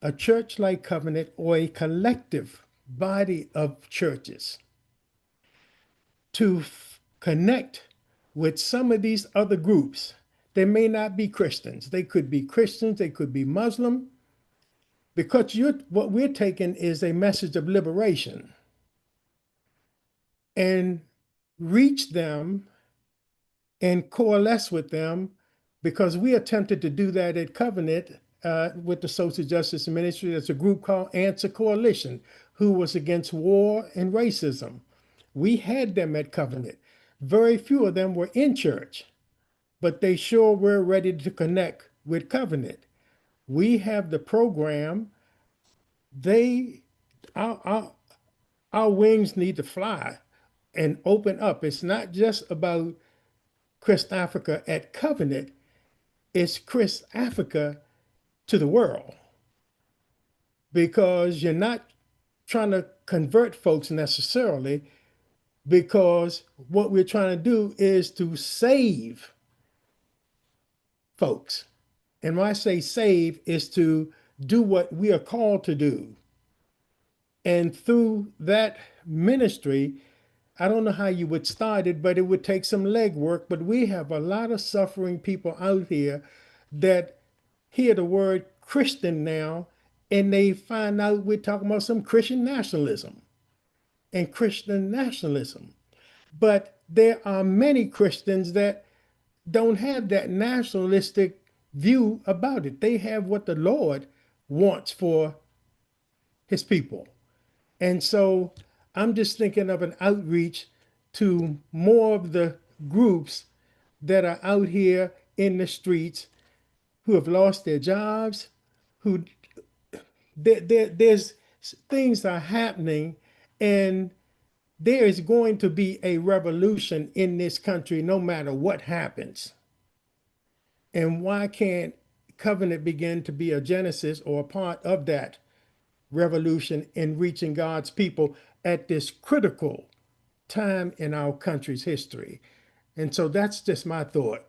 a church like Covenant or a collective body of churches to connect with some of these other groups? They may not be Christians. They could be Christians. They could be Muslim. Because what we're taking is a message of liberation, and reach them and coalesce with them, because we attempted to do that at Covenant with the Social Justice Ministry. There's a group called Answer Coalition who was against war and racism. We had them at Covenant. Very few of them were in church, but they sure were ready to connect with Covenant. We have the program. Our wings need to fly and open up. It's not just about ChristAfrica at Covenant, it's ChristAfrica to the world. Because you're not trying to convert folks necessarily, because what we're trying to do is to save folks. And when I say save, is to do what we are called to do. And through that ministry, I don't know how you would start it, but it would take some legwork. But we have a lot of suffering people out here that hear the word Christian now, and they find out we're talking about some Christian nationalism. and Christian nationalism. But there are many Christians that don't have that nationalistic view about it. They have what the Lord wants for his people. And so I'm just thinking of an outreach to more of the groups that are out here in the streets who have lost their jobs, who there's things are happening, and there is going to be a revolution in this country no matter what happens. And why can't covenant begin to be a genesis or a part of that revolution in reaching God's people at this critical time in our country's history? And so that's just my thought.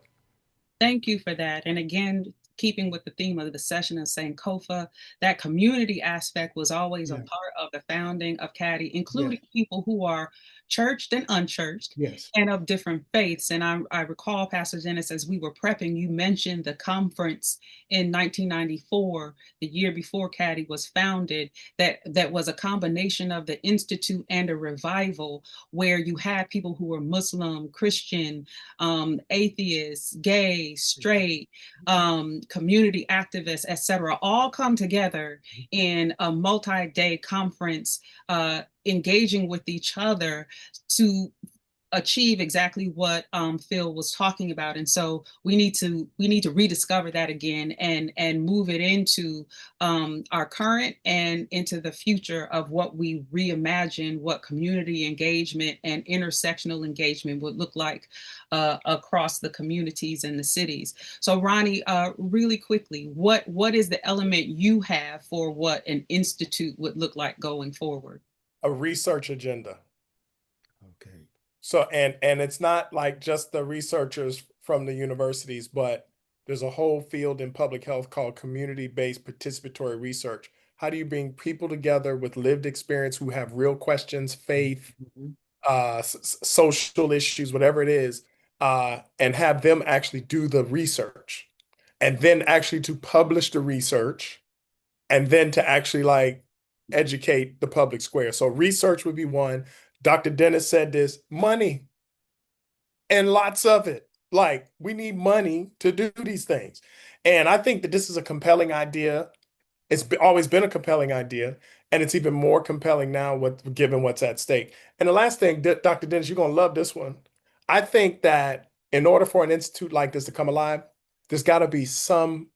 Thank you for that. And again, keeping with the theme of the session and Sankofa, that community aspect was always a Yeah. part of the founding of CADI, including Yes. people who are churched and unchurched Yes. and of different faiths. And I recall, Pastor Dennis, as we were prepping, you mentioned the conference in 1994, the year before CADI was founded, that was a combination of the Institute and a revival, where you had people who were Muslim, Christian, atheists, gay, straight, community activists, etc., all come together in a multi-day conference, engaging with each other to achieve exactly what Phil was talking about. And so we need to rediscover that again and move it into our current and into the future of what we reimagine what community engagement and intersectional engagement would look like across the communities and the cities. So Ronnie, really quickly, what is the element you have for what an institute would look like going forward? A research agenda. Okay. So, and it's not like just the researchers from the universities, but there's a whole field in public health called community-based participatory research. How do you bring people together with lived experience who have real questions, faith, social issues, whatever it is, and have them actually do the research, and then actually to publish the research, and then to actually like educate the public square. So research would be one. Dr. Dennis said this, money, and lots of it. Like, we need money to do these things. And I think that this is a compelling idea. It's always been a compelling idea, and it's even more compelling now given what's at stake. And the last thing, Dr. Dennis, you're going to love this one. I think that in order for an institute like this to come alive, there's got to be some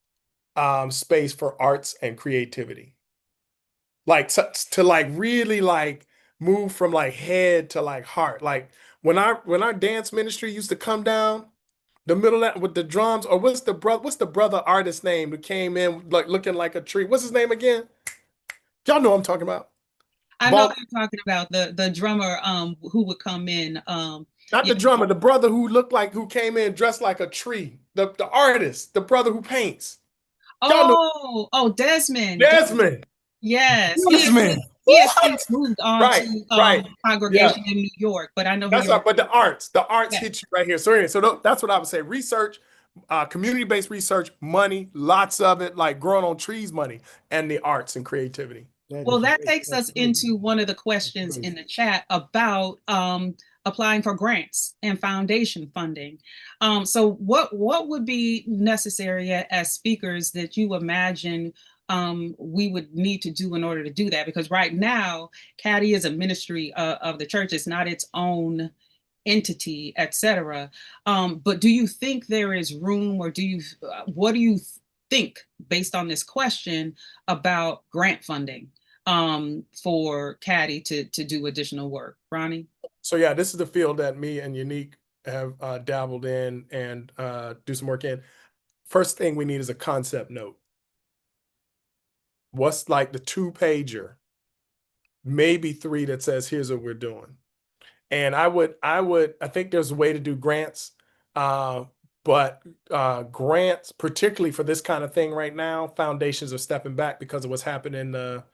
space for arts and creativity. Like to like really like move from like head to like heart. Like when our dance ministry used to come down the middle of that with the drums, or what's the brother artist name who came in like looking like a tree? What's his name again? Y'all know what I'm talking about. I know what you're talking about, the drummer who would come in. Not the drummer, the brother who came in dressed like a tree. The artist, the brother who paints. Oh, Desmond. Desmond. Yes. Desmond. He has since moved on to congregation in New York, but I know that's right. But the arts hit you right here. So anyway, so that's what I would say. Research, community-based research, money, lots of it, like growing on trees money, and the arts and creativity. Well, that takes us into one of the questions in the chat about applying for grants and foundation funding. So what would be necessary as speakers that you imagine we would need to do in order to do that? Because right now, CADI is a ministry of the church. It's not its own entity, etc. But do you think there is room, or what do you think based on this question about grant funding for CADI to do additional work? Ronnie? So yeah, this is the field that me and Unique have dabbled in and do some work in. First thing we need is a concept note. What's like the 2-pager, maybe 3 that says, here's what we're doing. And I think there's a way to do grants, but grants, particularly for this kind of thing right now, foundations are stepping back because of what's happening in the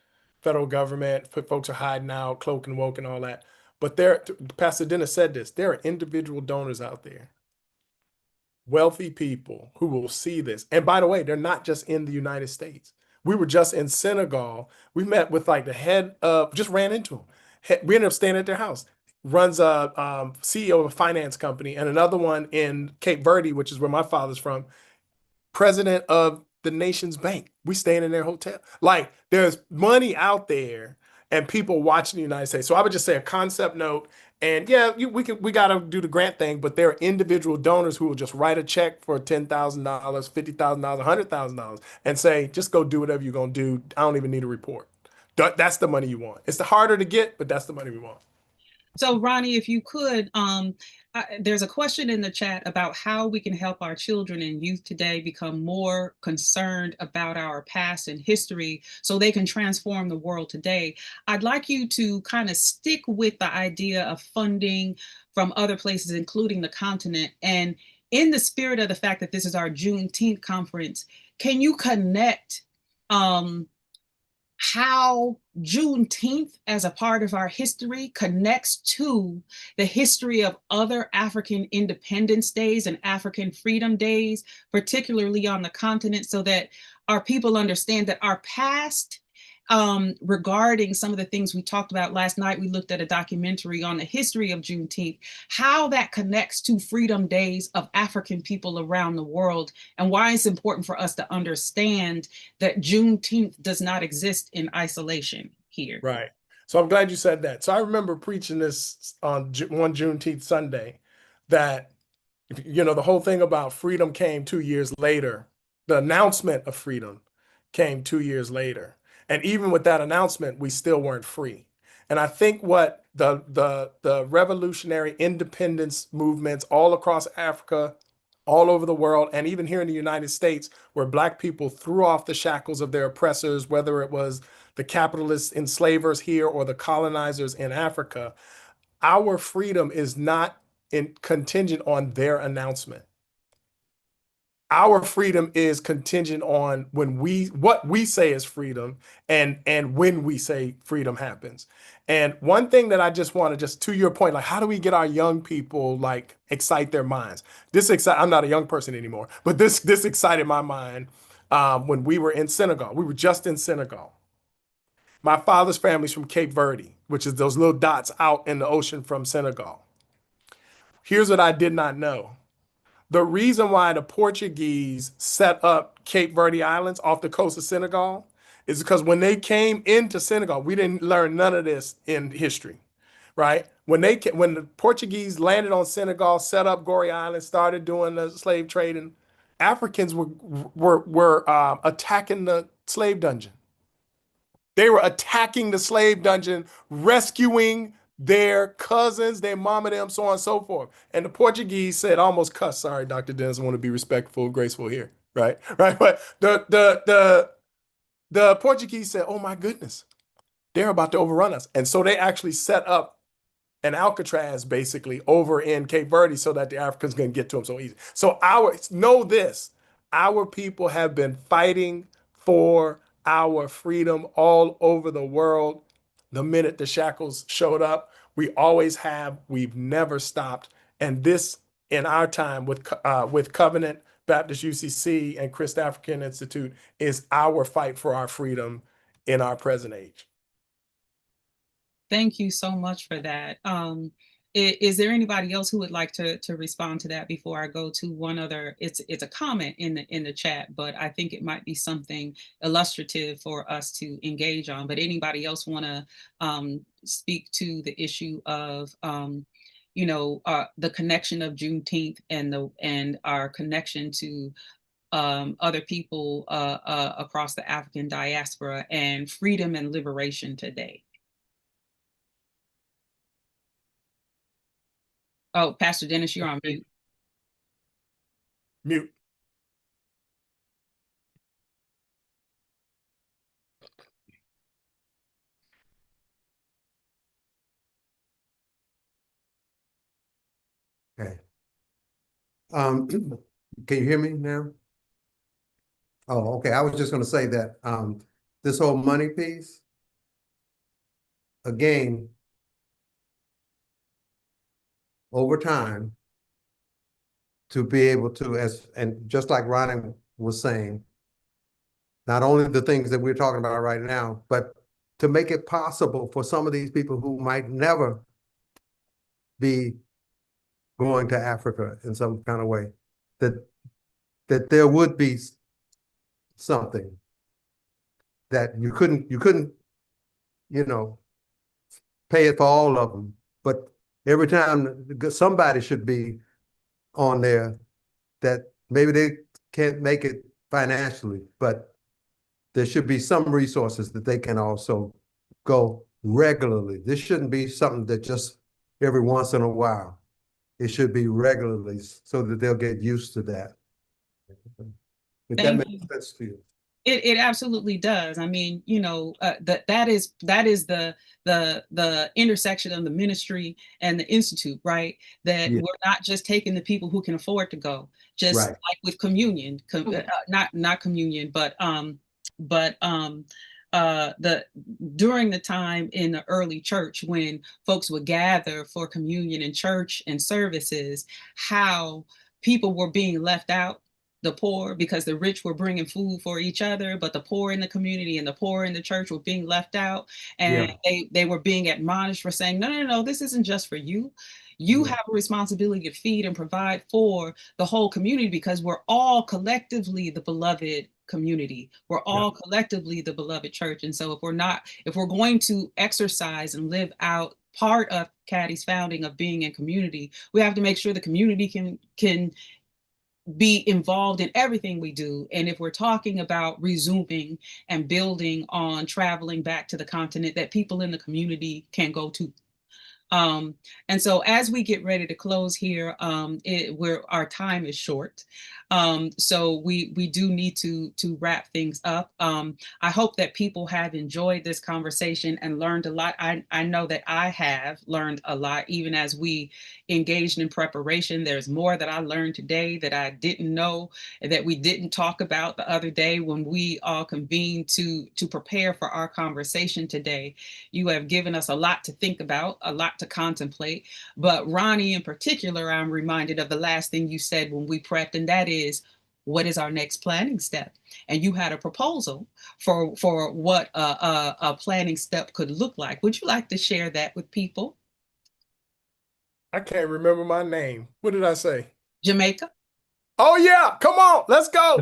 federal government. Folks are hiding out, cloak and woke and all that. But Pastor Dennis said this, there are individual donors out there, wealthy people who will see this. And by the way, they're not just in the United States. We were just in Senegal. We met with like the head of, just ran into him. We ended up staying at their house. Runs a CEO of a finance company, and another one in Cape Verde, which is where my father's from, president of the nation's bank. We staying in their hotel. Like, there's money out there and people watching the United States. So I would just say a concept note. And yeah, we got to do the grant thing, but there are individual donors who will just write a check for $10,000, $50,000, $100,000 and say, just go do whatever you're going to do. I don't even need a report. That's the money you want. It's the harder to get, but that's the money we want. So Ronnie, if you could, there's a question in the chat about how we can help our children and youth today become more concerned about our past and history so they can transform the world today. I'd like you to kind of stick with the idea of funding from other places, including the continent. And in the spirit of the fact that this is our Juneteenth conference, can you connect how Juneteenth as a part of our history connects to the history of other African independence days and African freedom days, particularly on the continent, so that our people understand that our past, regarding some of the things we talked about last night, we looked at a documentary on the history of Juneteenth, how that connects to freedom days of African people around the world, and why it's important for us to understand that Juneteenth does not exist in isolation here. Right. So I'm glad you said that. So I remember preaching this on one Juneteenth Sunday, that, the whole thing about freedom came 2 years later. The announcement of freedom came 2 years later. And even with that announcement, we still weren't free. And I think what the revolutionary independence movements all across Africa, all over the world, and even here in the United States, where Black people threw off the shackles of their oppressors, whether it was the capitalist enslavers here or the colonizers in Africa, our freedom is not contingent on their announcement. Our freedom is contingent on what we say is freedom, and when we say freedom happens. And one thing that I just want to, just to your point, like, how do we get our young people, like, excite their minds? I'm not a young person anymore, but this excited my mind when we were in Senegal. We were just in Senegal. My father's family's from Cape Verde, which is those little dots out in the ocean from Senegal. Here's what I did not know. The reason why the Portuguese set up Cape Verde Islands off the coast of Senegal is because when they came into Senegal, we didn't learn none of this in history, right? When the Portuguese landed on Senegal, set up Gorée Island, started doing the slave trading, Africans were attacking the slave dungeon. They were attacking the slave dungeon, rescuing their cousins, their mama, them, so on and so forth. And the Portuguese said, almost cuss, sorry, Dr. Dennis, I want to be respectful, graceful here, right? Right. But the Portuguese said, oh my goodness, they're about to overrun us. And so they actually set up an Alcatraz basically over in Cape Verde so that the Africans can get to them so easy. So know this, our people have been fighting for our freedom all over the world. The minute the shackles showed up, we always have, we've never stopped. And this, in our time with Covenant Baptist UCC and ChristAfrican Institute, is our fight for our freedom in our present age. Thank you so much for that. Is there anybody else who would like to respond to that before I go to one other? It's a comment in the chat, but I think it might be something illustrative for us to engage on. But anybody else want to speak to the issue of the connection of Juneteenth and our connection to other people across the African diaspora and freedom and liberation today? Oh, Pastor Dennis, you're on mute. Mute. Okay. Can you hear me now? Oh, okay. I was just going to say that this whole money piece, again, over time, to be able to, and just like Ronnie was saying, not only the things that we're talking about right now, but to make it possible for some of these people who might never be going to Africa in some kind of way, that there would be something that you couldn't, you know, pay it for all of them, but every time somebody should be on there that maybe they can't make it financially, but there should be some resources that they can also go regularly. This shouldn't be something that just every once in a while. It should be regularly so that they'll get used to that. If that Thank you. makes sense to you. It absolutely does. I mean, you know, that is the intersection of the ministry and the institute, right? That Yeah. we're not just taking the people who can afford to go, just Right. like with communion, not communion, but the during the time in the early church when folks would gather for communion in church and services, how people were being left out, the poor, because the rich were bringing food for each other, but the poor in the community and the poor in the church were being left out. And they were being admonished for saying, no, this isn't just for you. You have a responsibility to feed and provide for the whole community, because we're all collectively the beloved community. We're all collectively the beloved church. And so if we're going to exercise and live out part of Caddy's founding of being in community, we have to make sure the community can be involved in everything we do. And if we're talking about resuming and building on traveling back to the continent, that people in the community can go to. And so as we get ready to close here, our time is short. So we do need to wrap things up. I hope that people have enjoyed this conversation and learned a lot. I know that I have learned a lot, even as we engaged in preparation. There's more that I learned today that I didn't know, that we didn't talk about the other day when we all convened to prepare for our conversation today. You have given us a lot to think about, a lot to contemplate. But Ronnie in particular, I'm reminded of the last thing you said when we prepped, and that is, what is our next planning step? And you had a proposal for what a planning step could look like. Would you like to share that with people? I can't remember my name. What did I say? Jamaica? Oh yeah, come on, let's go.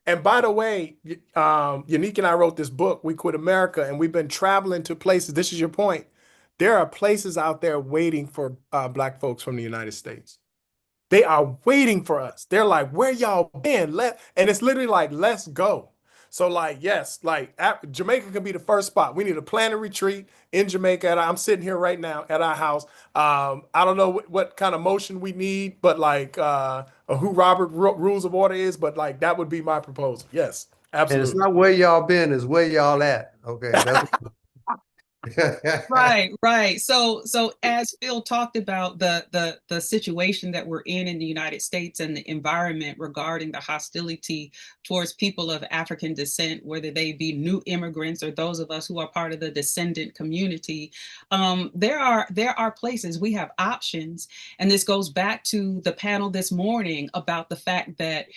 And by the way, Unique and I wrote this book, We Quit America, and we've been traveling to places. This is your point. There are places out there waiting for Black folks from the United States. They are waiting for us. They're like, where y'all been? And it's literally like, let's go. So like, yes, like Jamaica can be the first spot. We need to plan a retreat in Jamaica. I'm sitting here right now at our house. I don't know what kind of motion we need, but like who Robert Rules of Order is, but like that would be my proposal. Yes, absolutely. And it's not where y'all been, it's where y'all at. Okay. Right. So as Phil talked about the situation that we're in the United States and the environment regarding the hostility towards people of African descent, whether they be new immigrants or those of us who are part of the descendant community, there are places, we have options. And this goes back to the panel this morning about the fact that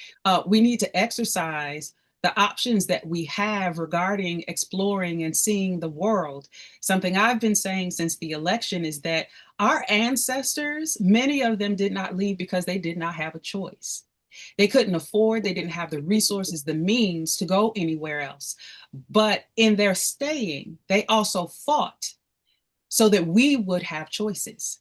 we need to exercise the options that we have regarding exploring and seeing the world. Something I've been saying since the election is that our ancestors, many of them did not leave because they did not have a choice. They couldn't afford, they didn't have the resources, the means to go anywhere else. But in their staying, they also fought so that we would have choices,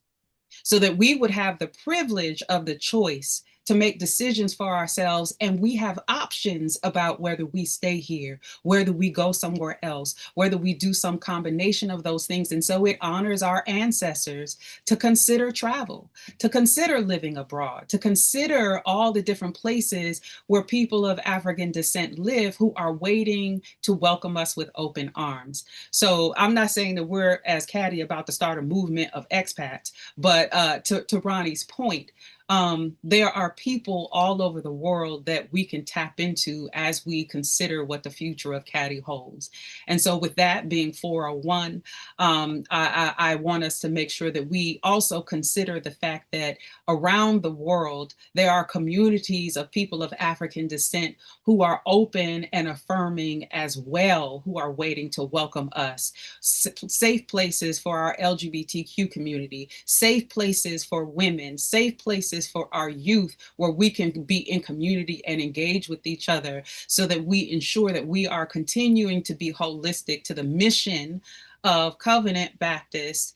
so that we would have the privilege of the choice to make decisions for ourselves. And we have options about whether we stay here, whether we go somewhere else, whether we do some combination of those things. And so it honors our ancestors to consider travel, to consider living abroad, to consider all the different places where people of African descent live who are waiting to welcome us with open arms. So I'm not saying that we're, as Caddy, about to start a movement of expats, but to Ronnie's point, there are people all over the world that we can tap into as we consider what the future of CADI holds. And so with that being 401, I want us to make sure that we also consider the fact that around the world, there are communities of people of African descent who are open and affirming as well, who are waiting to welcome us. Safe places for our LGBTQ community, safe places for women, safe places for our youth where we can be in community and engage with each other so that we ensure that we are continuing to be holistic to the mission of Covenant Baptist,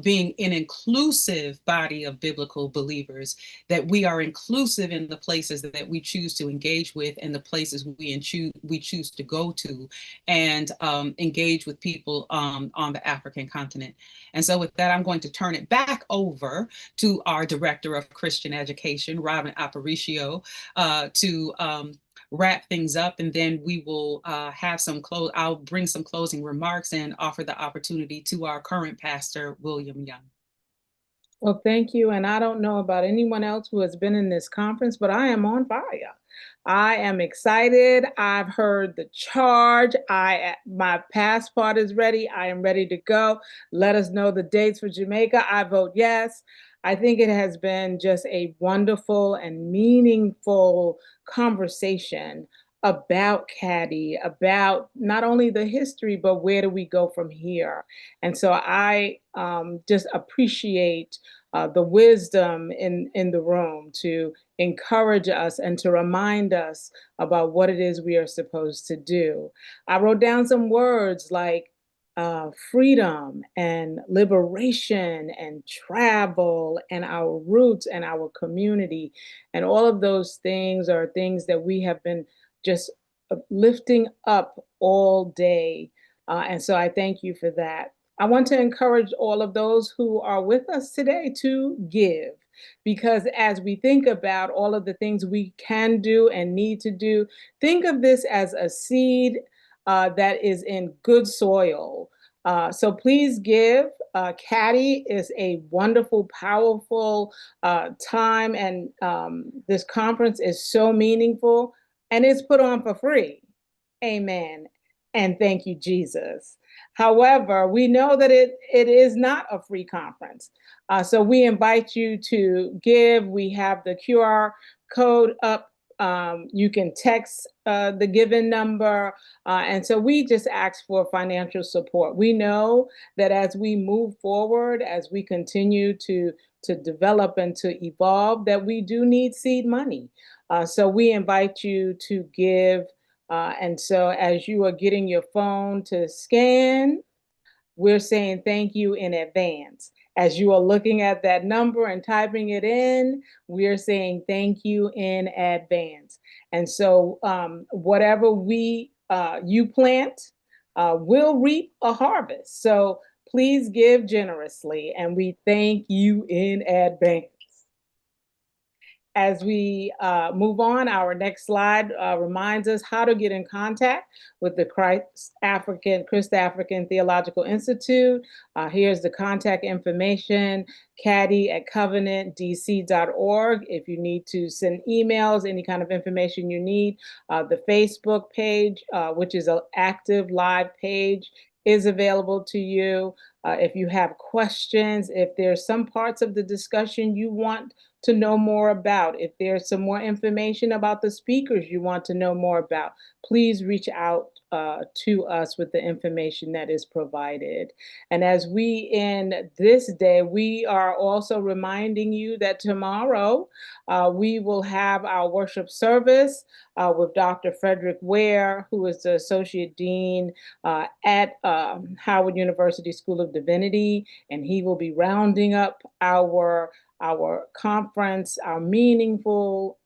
being an inclusive body of biblical believers, that we are inclusive in the places that we choose to engage with and the places we choose to go to and engage with people on the African continent. And so with that, I'm going to turn it back over to our Director of Christian Education, Robin Aparicio, to wrap things up, and then we will have I'll bring some closing remarks and offer the opportunity to our current pastor, William Young. Well, thank you. And I don't know about anyone else who has been in this conference, but I am on fire. I am excited. I've heard the charge. My passport is ready. I am ready to go. Let us know the dates for Jamaica. I vote yes. I think it has been just a wonderful and meaningful conversation about CADI, about not only the history, but where do we go from here? And so I just appreciate the wisdom in the room to encourage us and to remind us about what it is we are supposed to do. I wrote down some words like freedom and liberation and travel and our roots and our community. And all of those things are things that we have been just lifting up all day. And so I thank you for that. I want to encourage all of those who are with us today to give, because as we think about all of the things we can do and need to do, think of this as a seed that is in good soil. So please give. CADI is a wonderful, powerful time, and this conference is so meaningful, and it's put on for free. Amen. And thank you, Jesus. However, we know that it is not a free conference. So we invite you to give. We have the QR code up. You can text the given number. And so we just ask for financial support. We know that as we move forward, as we continue to develop and to evolve, that we do need seed money. So we invite you to give. And so as you are getting your phone to scan, we're saying thank you in advance. As you are looking at that number and typing it in, we're saying thank you in advance. And so whatever you plant, will reap a harvest. So please give generously, and we thank you in advance. As we move on, our next slide reminds us how to get in contact with the ChristAfrican Theological Institute. Here's the contact information, CADI@covenantdc.org. If you need to send emails, any kind of information you need, the Facebook page, which is an active live page, is available to you. If you have questions, if there's some parts of the discussion you want to know more about, if there's some more information about the speakers you want to know more about, please reach out to us with the information that is provided. And as we end this day, we are also reminding you that tomorrow we will have our worship service with Dr. Frederick Ware, who is the Associate Dean at Howard University School of Divinity, and he will be rounding up our conference, our meaningful,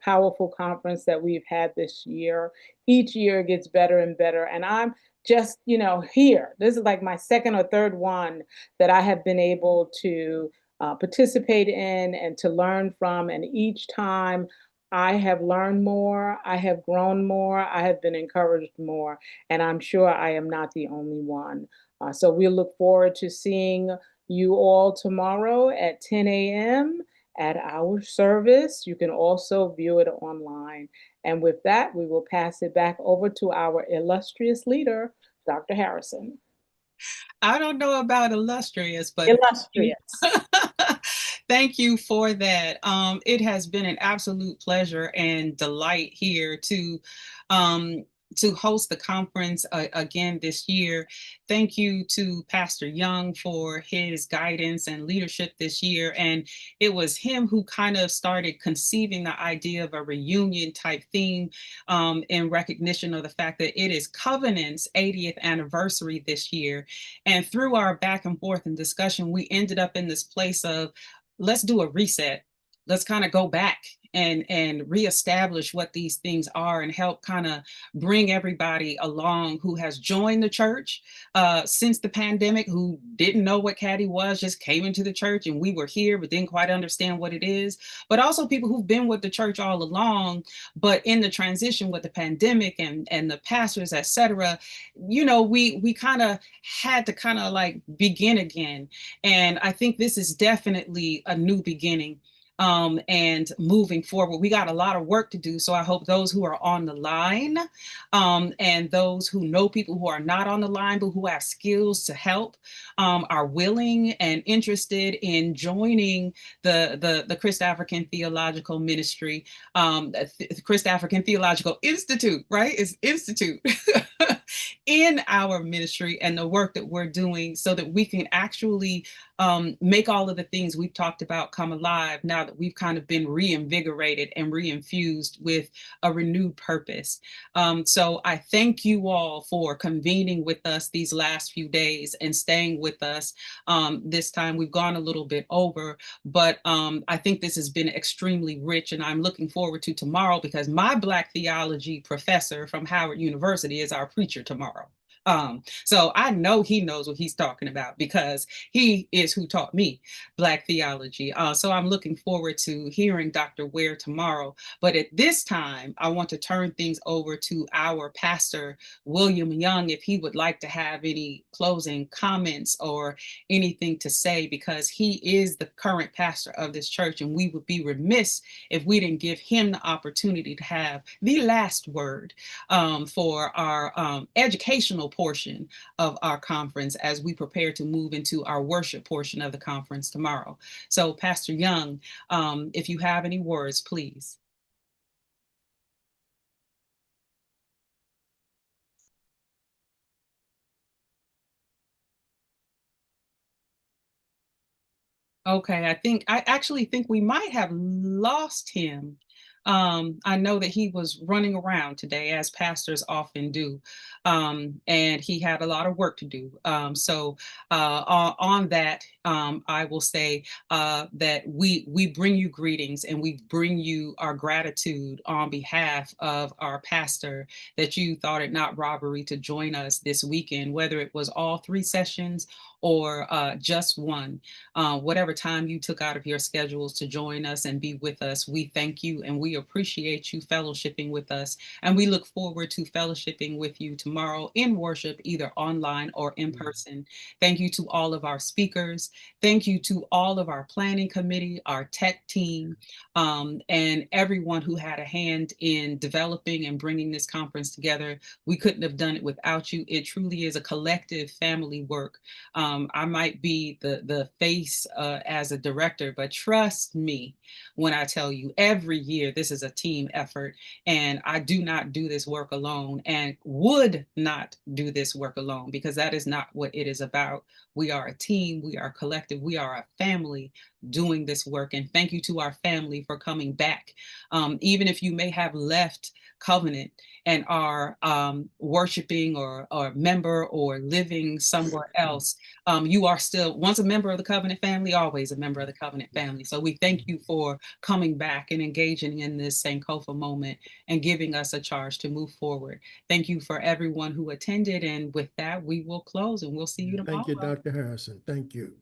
powerful conference that we've had this year. Each year gets better and better. And I'm just, here. This is like my second or third one that I have been able to participate in and to learn from. And each time I have learned more, I have grown more, I have been encouraged more. And I'm sure I am not the only one. So we look forward to seeing you all tomorrow at 10 a.m. at our service. You can also view it online. And with that, we will pass it back over to our illustrious leader, Dr. Harrison. I don't know about illustrious, but Illustrious. thank you for that. It has been an absolute pleasure and delight here to host the conference again this year. Thank you to Pastor Young for his guidance and leadership this year. And it was him who kind of started conceiving the idea of a reunion type theme in recognition of the fact that it is Covenant's 80th anniversary this year. And through our back and forth and discussion, we ended up in this place of, let's do a reset. Let's kind of go back and reestablish what these things are and help kind of bring everybody along who has joined the church since the pandemic, who didn't know what Caddy was, just came into the church and we were here but didn't quite understand what it is. But also people who've been with the church all along, but in the transition with the pandemic and the pastors, etc., you know, we kind of had to kind of like begin again. And I think this is definitely a new beginning. And moving forward, we got a lot of work to do. So I hope those who are on the line and those who know people who are not on the line, but who have skills to help, are willing and interested in joining the ChristAfrican Theological Ministry, ChristAfrican Theological Institute, right? It's Institute. In our ministry and the work that we're doing so that we can actually make all of the things we've talked about come alive now that we've kind of been reinvigorated and reinfused with a renewed purpose. So I thank you all for convening with us these last few days and staying with us. This time we've gone a little bit over, but I think this has been extremely rich, and I'm looking forward to tomorrow because my Black theology professor from Howard University is our preacher tomorrow. So I know he knows what he's talking about because he is who taught me Black theology. So I'm looking forward to hearing Dr. Ware tomorrow. But at this time, I want to turn things over to our pastor, William Young, if he would like to have any closing comments or anything to say, because he is the current pastor of this church, and we would be remiss if we didn't give him the opportunity to have the last word for our educational portion of our conference as we prepare to move into our worship portion of the conference tomorrow. So Pastor Young, if you have any words, please. Okay, I actually think we might have lost him. I know that he was running around today, as pastors often do, and he had a lot of work to do. So on that, I will say that we bring you greetings and we bring you our gratitude on behalf of our pastor that you thought it not robbery to join us this weekend, whether it was all 3 sessions or just one. Whatever time you took out of your schedules to join us and be with us, we thank you and we appreciate you fellowshipping with us. And we look forward to fellowshipping with you tomorrow in worship, either online or in person. Thank you to all of our speakers. Thank you to all of our planning committee, our tech team, and everyone who had a hand in developing and bringing this conference together. We couldn't have done it without you. It truly is a collective family work. I might be the face as a director, but trust me when I tell you every year this is a team effort, and I do not do this work alone and would not do this work alone because that is not what it is about. We are a team, we are collective, we are a family doing this work. And thank you to our family for coming back. Even if you may have left Covenant and are worshiping or member or living somewhere else, you are still once a member of the Covenant family, always a member of the Covenant family. So we thank you for coming back and engaging in this Sankofa moment and giving us a charge to move forward. Thank you for everyone who attended. And with that, we will close and we'll see you tomorrow. Thank you, Dr. Harrison. Thank you.